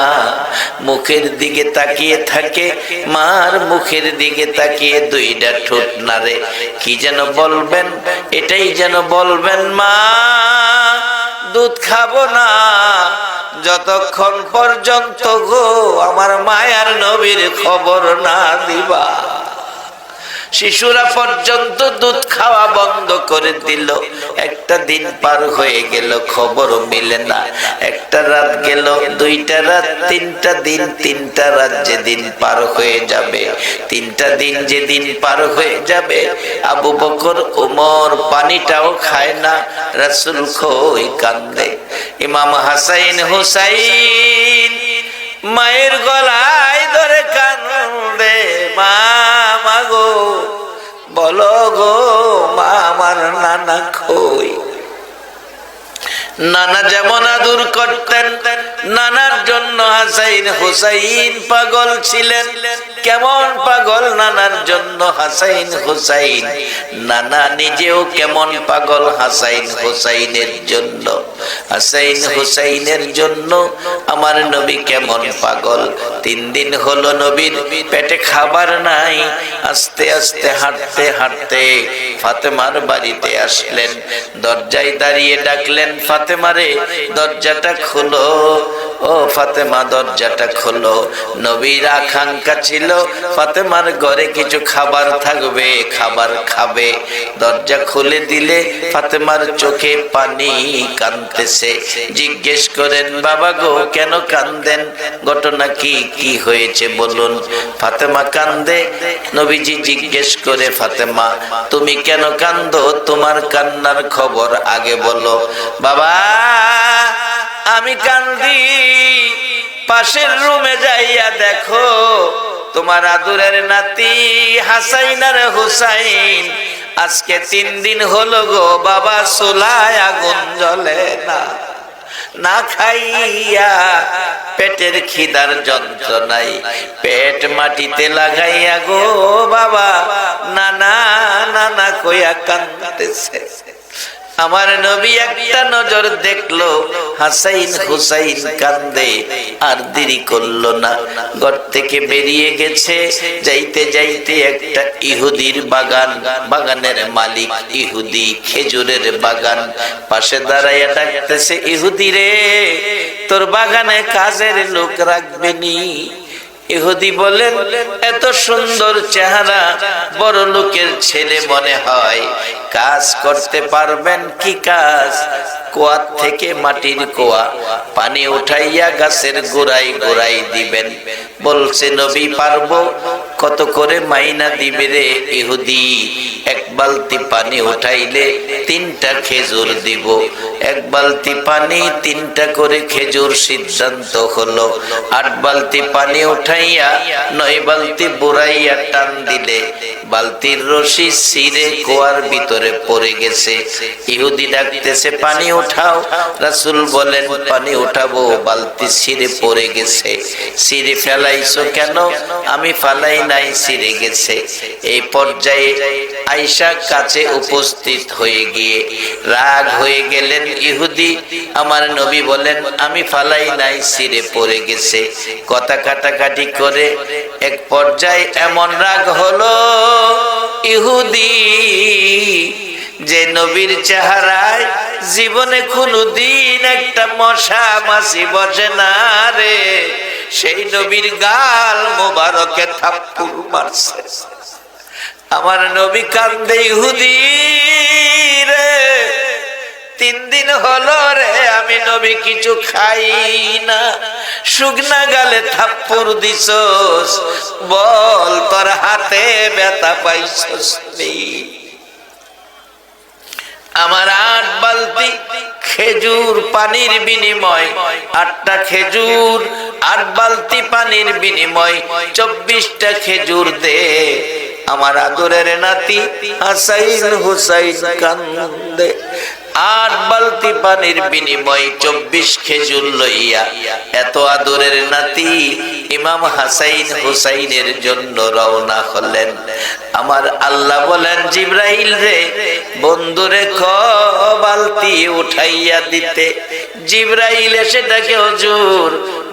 মুখের দিকে তাকিয়ে থাকে, মার মুখের দিকে তাকিয়ে দুইটা ঠোঁট নাড়ে। কি যেন বলবেন, এটাই যেন বলবেন, মা দুধ খাবো না যতক্ষণ পর্যন্ত গো আমার মায়ার নবীর খবর না দিবা। শিশুরা পর্যন্ত দুধ খাওয়া বন্ধ করে দিল। একটা দিন পার হয়ে গেল, খবর মিলে না। একটা রাত গেল, দুইটা রাত, তিনটা দিন, তিনটা রাত যেদিন পার হয়ে যাবে, তিনটা দিন যেদিন পার হয়ে যাবে, আবু বকর ওমর পানিটাও খায় না, রাসূল খই কান্দে। ইমাম হাসাইন হুসাইন মায়ের গলায় ধরে কান্দে, মা মাগো, বলো গো মা, আমার নানা কই? নানা যেমন আদর করতেন, নানার জন্য হাসাইন হুসাইন পাগল ছিলেন। কেমন পাগল নানার জন্য হাসাইন হুসাইন, নানা নিজেও কেমন পাগল হাসাইন হুসাইনের জন্য। হাসাইন হুসাইনের জন্য আমার নবী কেমন পাগল। 3 দিন হলো নবীর পেটে খাবার নাই। আস্তে আস্তে হাঁটতে হাঁটতে ফাতেমার বাড়িতে আসলেন। দরজায় দাঁড়িয়ে ডাকলেন, ফাতেমারে দরজাটা খোলো, ও ফাতেমা দরজাটা খোলো। নবীর আকাঙ্ক্ষা ছিল ফাতেমার ঘরে কিছু খাবার থাকবে, খাবার খাবে। দরজা খুলে দিলে ফাতেমার চোখে পানি, কাঁদতেছে। জিজ্ঞেস করেন, বাবা গো কেন কাঁদেন? ঘটনা কি, কি হয়েছে বলুন। ফাতেমা কান্দে। নবীজি জিজ্ঞেস করে, ফাতেমা তুমি কেন কান্দো? তোমার কান্নার খবর আগে বলো। বাবা আমি কান্দি, পাশের রুমে যাইয়া দেখো তোমার আদুরের নাতি হাসাইন আর হুসাইন আজকে 3 দিন হলো গো বাবা, চুলায় আগুন জ্বলে না, না খাইয়া পেটের খিদার যন্ত্রণায় পেট মাটিতে লাগাইয়া গো বাবা নানা নানা কইয়া কাঁদতেছে। আমার নবী একটা নজর দেখলো হাসাইন হুসাইন কান্দে, আর দেরি করলো না, ঘর থেকে বেরিয়ে গেছে। যাইতে যাইতে একটা ইহুদির বাগান, বাগানের মালিক ইহুদি, খেজুরের বাগান, পাশে দাঁড়াইয়া ডাকতেছে, ইহুদি রে তোর বাগানে কাজের লোক রাখবেনি? ইহুদি বলেন, এত সুন্দর চেহারা, বড় লোকের ছেলে মনে হয়, কাজ করতে পারবেন? কি কাজ? কুয়া থেকে মাটির কুয়া পানি উঠাইয়া গাছের গোড়ায় গোড়ায় দিবেন। বলছে নবী পারবো। কত করে মাইনা দিবে রে? ইহুদি 1 বালতি পানি উঠাইলে 3টা খেজুর দিব। 1 বালতি পানি 3টা করে খেজুর, সিদ্ধান্ত হলো 8 বালতি পানি উঠাইয়া 9 বালতি বুড়াইয়া টান দিলে বালতির রশি ছিঁড়ে কুয়ার ভিতরে পড়ে গেছে। ইহুদি ডাকতেছে, পানি উঠাও। রাসূল বলেন, পানি উঠাবো, বালতি ছিঁড়ে পড়ে গেছে। ছিঁড়ে ফেলাইছো কেন? আমি ফালাই নাই, ছিঁড়ে গেছে। এই পর্যায়ে আয়েশা কাছে উপস্থিত হয়ে গিয়ে রাগ হয়ে গেলেন ইহুদি। আমার নবী বলেন, আমি ফালাই নাই, ছিঁড়ে পড়ে গেছে। কথা কাটাকাটি করে এক পর্যায়ে এমন রাগ হলো ইহুদি যে নবীর চেহারায় জীবনে কোনদিন একটা মশা মাছি বসে না রে, সেই নবীর গাল মোবারকে থাপ্পড় মারছে। আমার নবী কান্দে, ইহুদি রে 3 দিন হলো রে আমি নবী কিছু খাই না, শুকনা গালে থাপ্পড় দিছস, বল তোর হাতে ব্যথা পাইছস নি? আমার 8 বালতি খেজুর পানির বিনিময়, 8টা খেজুর 8 বালতি পানির বিনিময় 24টা খেজুর দে। আমার আদরের নাতি হাসাইন হুসাইন কান্দে। 8 বালতি পানির বিনিময় 24 খেজুর লইয়া এত আদরের নাতি ইমাম হাসাইন হুসাইনের জন্য রওনা হলেন। আমার আল্লাহ বলেন, জিবরাইল রে বন্ধুরে ক বালতি উঠাইয়া দিতে। জিবরাইল এসে ডাকে, হুজুর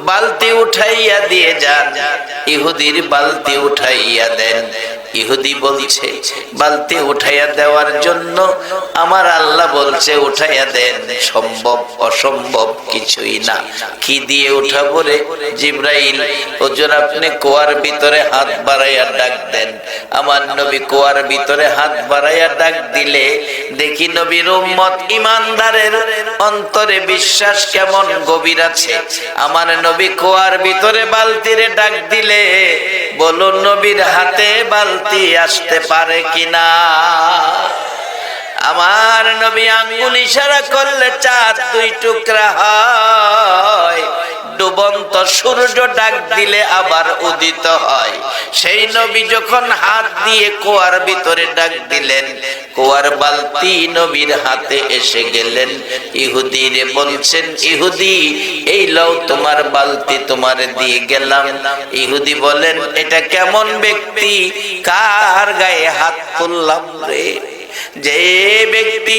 বালতি উঠাইয়া দিয়ে যান। ইহুদির বালতি উঠাইয়া দেন। ইহুদি বলছে, বালতি উঠাইয়া দেওয়ার জন্য আমার আল্লাহ বলছে উঠাইয়া দেন, সম্ভব অসম্ভব কিছুই না। কি দিয়ে উঠাবো রে? জিবরাইল হুজুর আপনি কুয়ার ভিতরে হাত বাড়াইয়া ডাক দেন। আমার নবী কুয়ার ভিতরে হাত বাড়াইয়া ডাক দিলে দেখি নবীর উম্মত ইমানদারের অন্তরে বিশ্বাস কেমন গভীর আছে। আমার নবী কুয়ার ভিতরে বালতিরে ডাক দিলে বলুন নবীর হাতে বালতি আসতে পারে কিনা? আমার নবী আঙ্গুল ইশারা করলে চাঁদ 2 টুকরা হয়। ডুবন্ত সূর্য ডাক দিলে আবার উদিত হয়। সেই নবী যখন হাত দিয়ে কুয়ার ভিতরে ডাক দিলেন, কুয়ার বালতি নবীর হাতে এসে গেলেন। ইহুদি রে বলছেন, ইহুদি এই লও তোমার বালতি, তোমারে দিয়ে গেলাম। ইহুদি বলেন, এটা কেমন ব্যক্তি, কার গায়ে হাত তুললাম রে? যে ব্যক্তি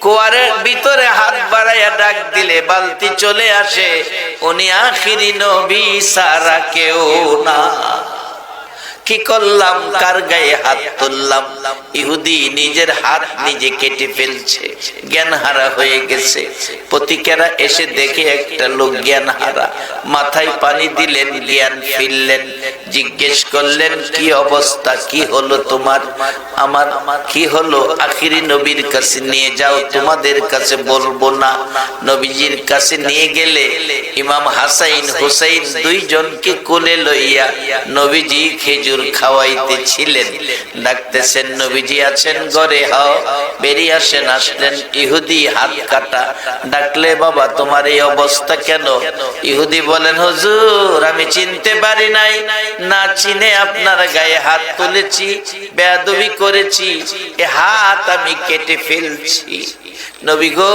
কুয়ারের ভিতরে হাত বাড়াইয়া ডাক দিলে বালতি চলে আসে, উনি আখিরি নবী ছাড়া কেউ না। কি করলাম, কার গায়ে হাত তুললাম? ইহুদি নিজের হাত নিজে কেটে ফেলছে, জ্ঞান হারা হয়ে গেছে। পথিকেরা এসে দেখে একটা লোক জ্ঞান হারা, মাথায় পানি দিলেন, জ্ঞান ফিরলেন, জিজ্ঞেস করলেন কি অবস্থা, কি হলো তোমার? আমার কি হলো? আখিরি নবীর কাছে নিয়ে যাও, তোমাদের কাছে বলবো না। নবীজির কাছে নিয়ে গেলে ইমাম হাসাইন হুসাইন দুইজনকে কোলে লইয়া নবীজি খেজুর খাওয়াইতেছিলেন। ডাকতেছেন, নবীজি আছেন ঘরে? হাও, বেরিয়ে আসেন। আসলেন ইহুদি, হাত কাটা। ডাকলে, বাবা তোমার এই অবস্থা কেন? ইহুদি বলেন, হুজুর আমি চিনতে পারি নাই, না চিনে আপনার গায়ে হাত তুলেছি, বেয়াদবি করেছি, এ হাত আমি কেটে ফেলছি। নবী গো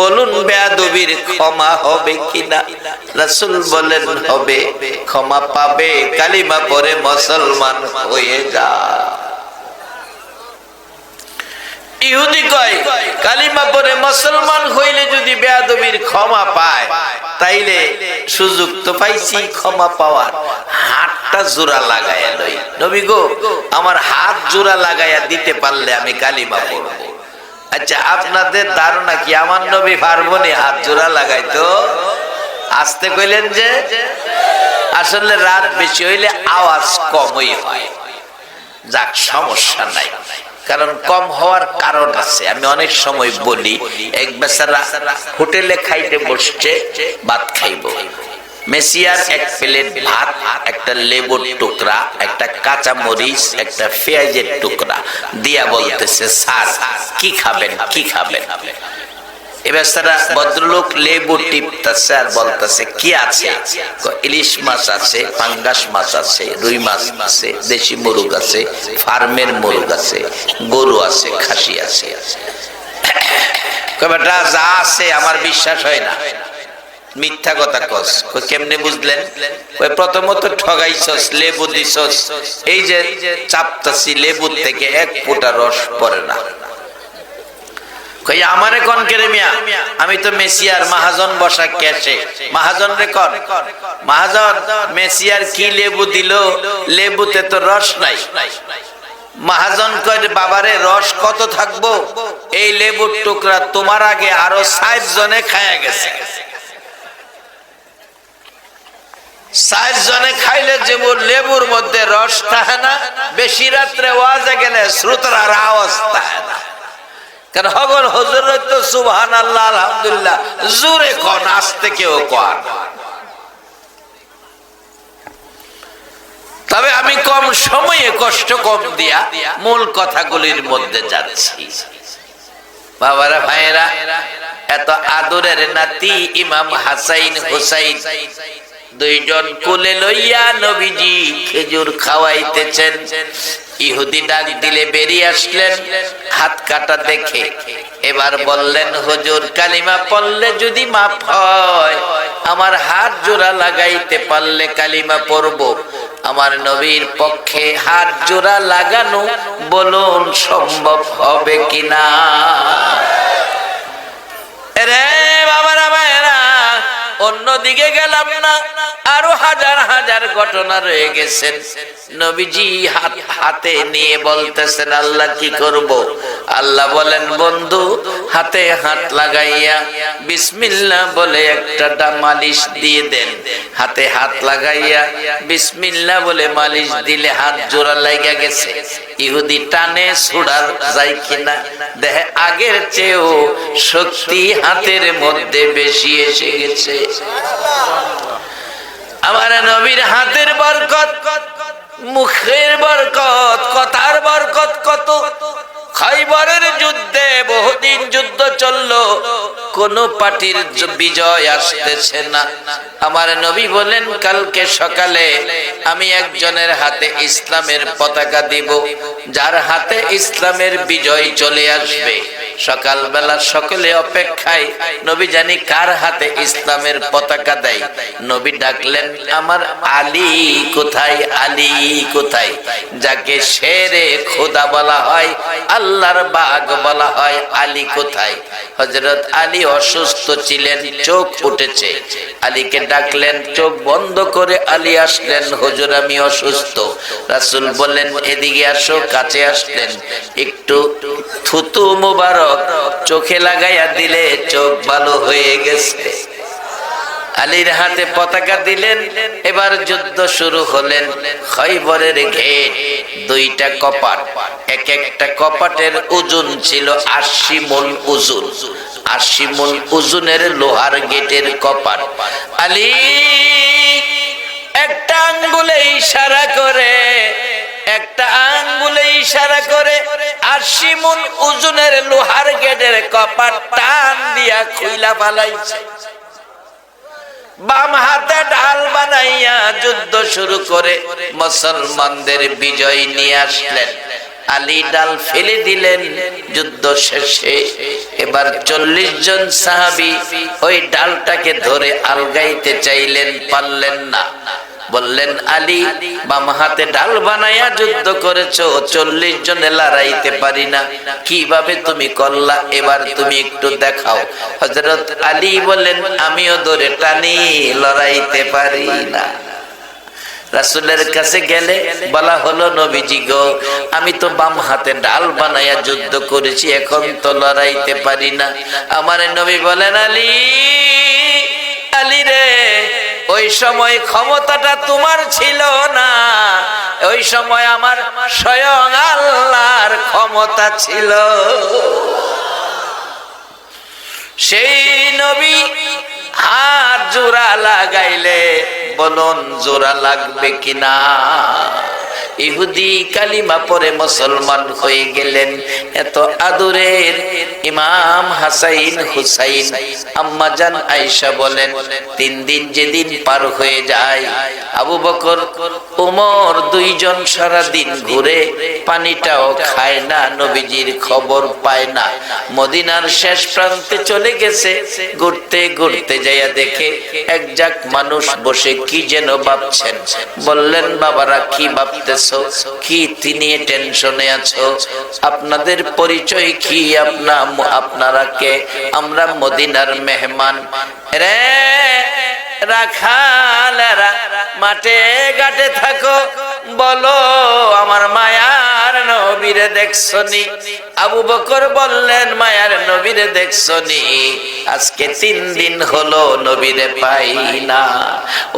বলুন বেয়াদবির ক্ষমা হবে কিনা? রাসূল বলেন হবে, ক্ষমা পাবে, কালিমা পড়ে মুসলমান হয়ে যা। ইহুদি কয়, কালিমা পড়ে মুসলমান হইলে যদি বেয়াদবির ক্ষমা পায়, তাইলে সুযোগ তো পাইছি ক্ষমা পাওয়ার, হাতটা জোড়া লাগাইয়া লই। নবী গো আমার হাত জোড়া লাগাইয়া দিতে পারলে আমি কালিমা পড়ব। আচ্ছা, আপনাদের ধারণা কি আমার নবী পারবো নি হাত জোড়া লাগাইতো? আসতে কইলেন যে, আসলে রাত বেশি হইলে আওয়াজ কমই হয়। যাক, সমস্যা নাই, কারণ কম হওয়ার কারণ আছে। আমি অনেক সময় বলি, এক বেচারা হোটেলে খাইতে বসছে, ভাত খাইব, মেসিয়ার এক প্লেট ভাত, একটা লেবুর টুকরা, একটা কাঁচা মরিচ, একটা পেঁয়াজের টুকরা দিয়া বলতেছে, স্যার কি খাবেন, কি খাবেন? এবার তারা ভদ্রলোক লেবু টিপতেছে আর বলতেছে কি আছে? ইলিশ মাছ আছে, পাঙ্গাস মাছ আছে, রুই মাছ আছে, দেশি মুরগ আছে, ফার্মের মুরগ আছে, গরু আছে, খাসি আছে। বেটা যা আছে আমার বিশ্বাস হয় না, মিথ্যা কথা কস। কেমনে বুঝলেন? প্রথমত ঠগাইছস, লেবু দিছস, এই যে চাপতাছি লেবুর থেকে এক ফোঁটা রস পড়ে না। আমারে কোন কেরে মিয়া, আমি তো মেসিয়ার মাহাজন বসা ক্যাশে। মাহাজন রে কোন মাহাজন, মেসিয়ার কি লেবু দিল, লেবুতে তো রস নাই। মাহাজন কয়, বাবারে রস কত থাকবো, এই লেবুর টুকরা তোমার আগে আরো ৬০ জনে খায়া গেছে। ৬০ জনে খাইলে যেমন লেবুর মধ্যে রস থাকে না, বেশি রাত্রে ওয়াজে গেলে শ্রোতার আওয়াজ থাকে না। কারণ হগল হুজুর তো সুবহানাল্লাহ আলহামদুলিল্লাহ জোরে কোন, আস্তে কেউ কোন। তবে আমি কম সময়ে কষ্ট কম দিয়া মূল কথাগুলির মধ্যে যাচ্ছি। বাবারা ভাইয়েরা, এত আদরের নাতি ইমাম হাসাইন হুসাইন দুইজন কোলে লইয়া নবীজি খেজুর খাওয়াইতেছেন। ইহুদি ডাক দিলে বেরিয়ে আসলেন, হাত কাটা দেখে। এবার বললেন, হুজুর কালিমা পড়লে যদি মাফ হয়, আমার হাত জোড়া লাগাইতে পারলে কালিমা পড়ব। আমার নবীর পক্ষে হাত জোড়া লাগানো বলুন সম্ভব হবে কিনা? রে বাবারা ভাইরা, অন্যদিকে গেলাম না, আরো হাজার হাজার ঘটনা রয়ে গেছেন। নবীজি হাতে নিয়ে বলতেছেন, আল্লাহ কি করব? আল্লাহ বলেন, বন্ধু হাতে হাত লাগাইয়া বিসমিল্লাহ বলে একটা মালিশ দিয়ে দেন। হাতে হাত লাগাইয়া বিসমিল্লাহ বলে মালিশ দিলে হাত জোড়া লাগা গেছে। ইহুদি টানে ছুড়ার যায় কিনা দেখে, আগের চেয়েও শক্তি হাতের মধ্যে বেশি এসে গেছে। আমার নবীর হাতের বরকত, মুখের বরকত, কথার বরকত কত। খাইবরের যুদ্ধে বহুদিন যুদ্ধ চললো, কোন পার্টির বিজয় আসতেছে না। আমার নবী বলেন, কালকে সকালে আমি একজনের হাতে ইসলামের পতাকা দিব, যার হাতে ইসলামের বিজয় চলে আসবে। সকালবেলা সকলে অপেক্ষায়, নবী জানি কার হাতে ইসলামের পতাকা দেয়। নবী ডাকলেন, আমার আলী কোথায়, আলী কোথায়? যাকে শেরে খোদা বলা হয়, আল্লাহর বাগ বলা হয়, আলী কোথায়? হযরত আলী অসুস্থ ছিলেন, চোখ উঠেছে। আলীকে ডাকলেন, চোখ বন্ধ করে আলী আসলেন, হুজুর আমি অসুস্থ। রাসূল বললেন, এদিকে আসো। কাছে আসলেন, একটু থুতু মুবারক মুবারক চোখে লাগাইয়া দিলে চোখ ভালো হয়ে গেছে। আলীর হাতে পতাকা দিলেন, এবার যুদ্ধ শুরু হলেন। খৈবরের ঘেট, 2টা কপাট, এক একটা কপাটের ওজন ছিল 80 মণ ওজন। 80 মণ ওজনের লোহার গেটের কপাট। আলী একটা আঙ্গুলে ইশারা করে, একটা আঙ্গুলে ইশারা করে 80 মণ ওজনের লোহার গেটের কপাট টান দিয়া খুইলা ফালাইছে। বাম হাতে ঢাল বানাইয়া যুদ্ধ শুরু করে মুসলমানদের বিজয় নিয়ে আসলেন। আলী ডাল ফেলে দিলেন। যুদ্ধ শেষে এবার 40 জন সাহাবী ওই ডালটাকে ধরে আলগাইতে চাইলেন, পারলেন না। বললেন, আলী বাম হাতে ডাল বানাইয়া যুদ্ধ করেছো, 40 জনে লড়াইতে পারি না, কিভাবে তুমি করলা? এবার তুমি একটু দেখাও। হযরত আলী বলেন, আমিও ধরে টানি, লড়াইতে পারি না। রাসূলের কাছে গেলে বলা হলো, নবীজি গো, আমি তো বাম হাতে ডাল বানাইয়া যুদ্ধ করেছি, এখন তো লড়াইতে পারি না। আমার নবী বলেন, আলী, আলী রে, ওই সময় ক্ষমতাটা তোমার ছিল না, ওই সময় আমার স্বয়ং আল্লাহর ক্ষমতা ছিল। সেই নবী হাত জোড়া লাগাইলে বলুন জোড়া লাগবে কিনা? ইহুদি কালিমা পরে মুসলমান হয়ে গেলেন। এত আদরের ইমাম হাসাইন হুসাইন, আম্মা জান আয়েশা বলেন, 3 দিন যেদিন পার হয়ে যায়, আবু বকর ওমর 2 জন সারা দিন ঘুরে পানিটাও খায় না, নবীজির খবর পায় না। মদিনার শেষ প্রান্তে চলে গেছে, ঘুরতে ঘুরতে যাইয়া দেখে এক জাক মানুষ বসে কি যেন ভাবছেন। বললেন, বাবারা কি ভাবতেছ? কি তিনি টেনশনে আছো? আপনাদের পরিচয় কি? আপনারা কে? আমরা মদিনার মেহমান। রে রাখালেরা, মাঠে ঘাটে থাকো, বলো আমার মায়ার নবীরে দেখছনি? আবু বকর বললেন, মায়ার নবীরে দেখছনি? আজকে 3 দিন হলো নবীরে পাই না।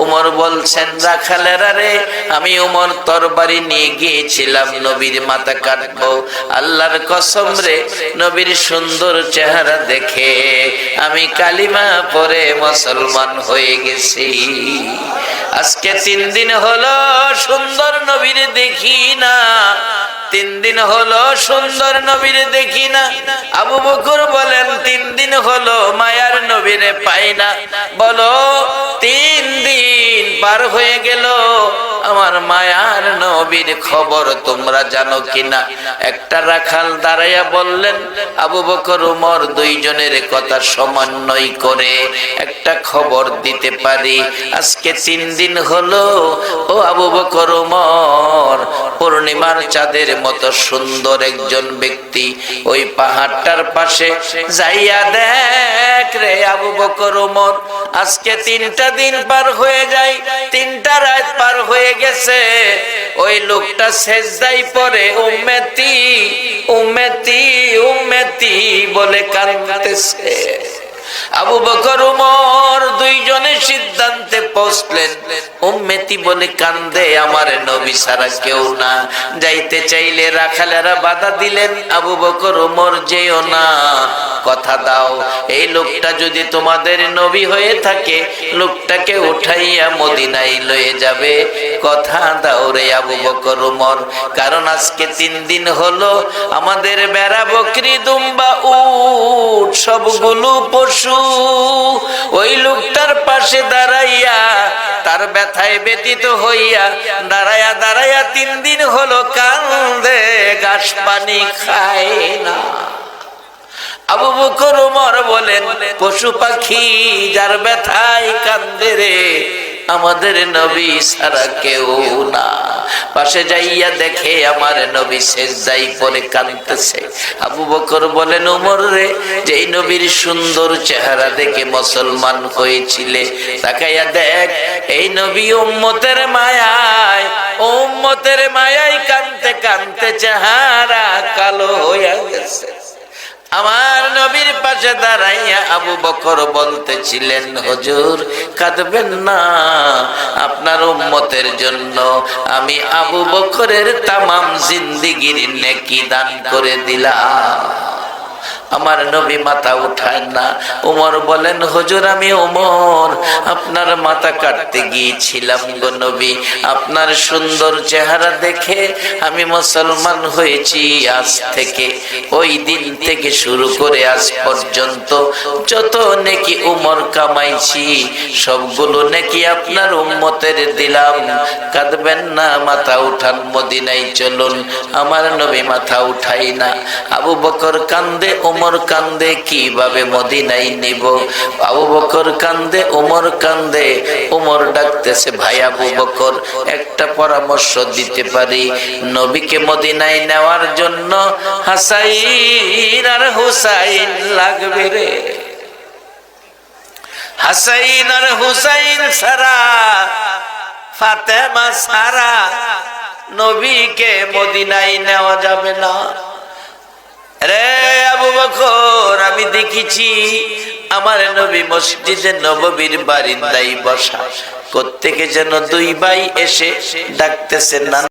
উমর বলছেন, রাখালেরা রে, আমি উমর তরবারি নিয়ে গিয়েছিলাম নবীর মাথা কাটবো। আল্লাহর কসম রে, নবীর সুন্দর চেহারা দেখে আমি কালিমা পড়ে মুসলমান হয়ে গেছি। আজকে 3 দিন হলো সুন্দর নবীর দেখি না, 3 দিন হলো সুন্দর নবীর দেখি না। আবু বকর বলেন, 3 দিন হলো মায়ার নবীরে পাই না। বলো 3 দিন পার হয়ে গেল, আমার মায়ার নবীর খবর তোমরা জানো কিনা? একটা রাখাল দাঁড়াইয়া বললেন, আবু বকর উমর 2 জনের কথা সমন্বয় করে একটা খবর দিতে পারি। আজকে 3 দিন হলো, ও আবু বকর উমর, পূর্ণিমার চাঁদের মতো সুন্দর একজন ব্যক্তি ওই পাহাড়টার পাশে যাইয়া দেখ রে আবু বকর উমর। আজকে 3টা দিন পার হয়ে যায়, 3টা রাত পার হয়ে গেছে, ওই লোকটা সেজদায় পড়ে উম্মতি উম্মতি উম্মতি বলে কাঁদতেছে। আবু বকর উমর 2 জনে সিদ্ধান্তে পৌঁছলেন, উম্মতি বলে কান্দে আমার নবী ছাড়া কেউ না। যাইতে চাইলে রাখালেরা বাধা দিলেন, আবু বকর উমর যেও না, কথা দাও, এই লোকটা যদি তোমাদের নবী হয়ে থাকে, লোকটাকে উঠাইয়া মদিনায় লয়ে যাবে, কথা দাও রে আবু বকর উমর। কারণ আজকে 3 দিন হলো আমাদের বেড়া, বকরি, দুম্বা, উট সবগুলো পশু ওই লোকটার পাশে দাঁড়াইয়া, তার ব্যথায় ব্যতীত হইয়া দাঁড়াইয়া দাঁড়াইয়া 3 দিন হলো কান্দে, ঘাস পানি খায় না। আবু বকর উমর বলেন, পশু পাখি যার ব্যথায় কান্দে রে, আমাদের নবী ছাড়া কেউ না। পাশে যাইয়া দেখে আমার নবী সেজদায় পড়ে কাঁদতেছে। আবু বকর বলেন, উমর রে, যেই নবীর সুন্দর চেহারা দেখে মুসলমান হয়েছিলে, তাকাইয়া দেখ, এই নবী উম্মতের মায়ায় কাঁদতে কাঁদতে চেহারা কালো হয়ে গেছে। আমার নবীর পাশে দাঁড়াইয়া আবু বকর বলতেছিলেন, হুজুর কাঁদবেন না, আপনার উম্মতের জন্য আমি আবু বকরের তামাম জিন্দেগীর নেকি দান করে দিলাম। আমার নবী মাথা উঠায় না। ওমর বলেন, হুজুর আমি ওমর, আপনার মাথা কাটতে গিয়েছিলাম গো নবী, আপনার সুন্দর চেহারা দেখে আমি মুসলমান হয়েছি। আজ থেকে, ওই দিন থেকে শুরু করে আজ পর্যন্ত যত নেকি উমর কামাইছি সবগুলো নেকি আপনার উম্মতের দিলাম। কাঁদবেন না, মাথা উঠান, মদিনায় চলুন। আমার নবী মাথা উঠাই না। আবু বকর কান্দে, ওমর কান্দে, কিভাবে মদিনায় নিব? আবু বকর কান্দে, ওমর কান্দে। ওমর ডাকতেছে, ভাই আবু বকর, একটা পরামর্শ দিতে পারি। নবীকে মদিনায় নেওয়ার জন্য হাসাইন আর হুসাইন লাগবে রে। হাসাইন আর হুসাইন ছাড়া, ফাতেমা ছাড়া নবীকে মদিনায় নেওয়া যাবে না রে আবু বকর। আমি দেখেছি আমার নবী মসজিদে নববীর বারিন্দায় বসা, কোত্থেকে যেন দুই ভাই এসে ডাকতেছেন, না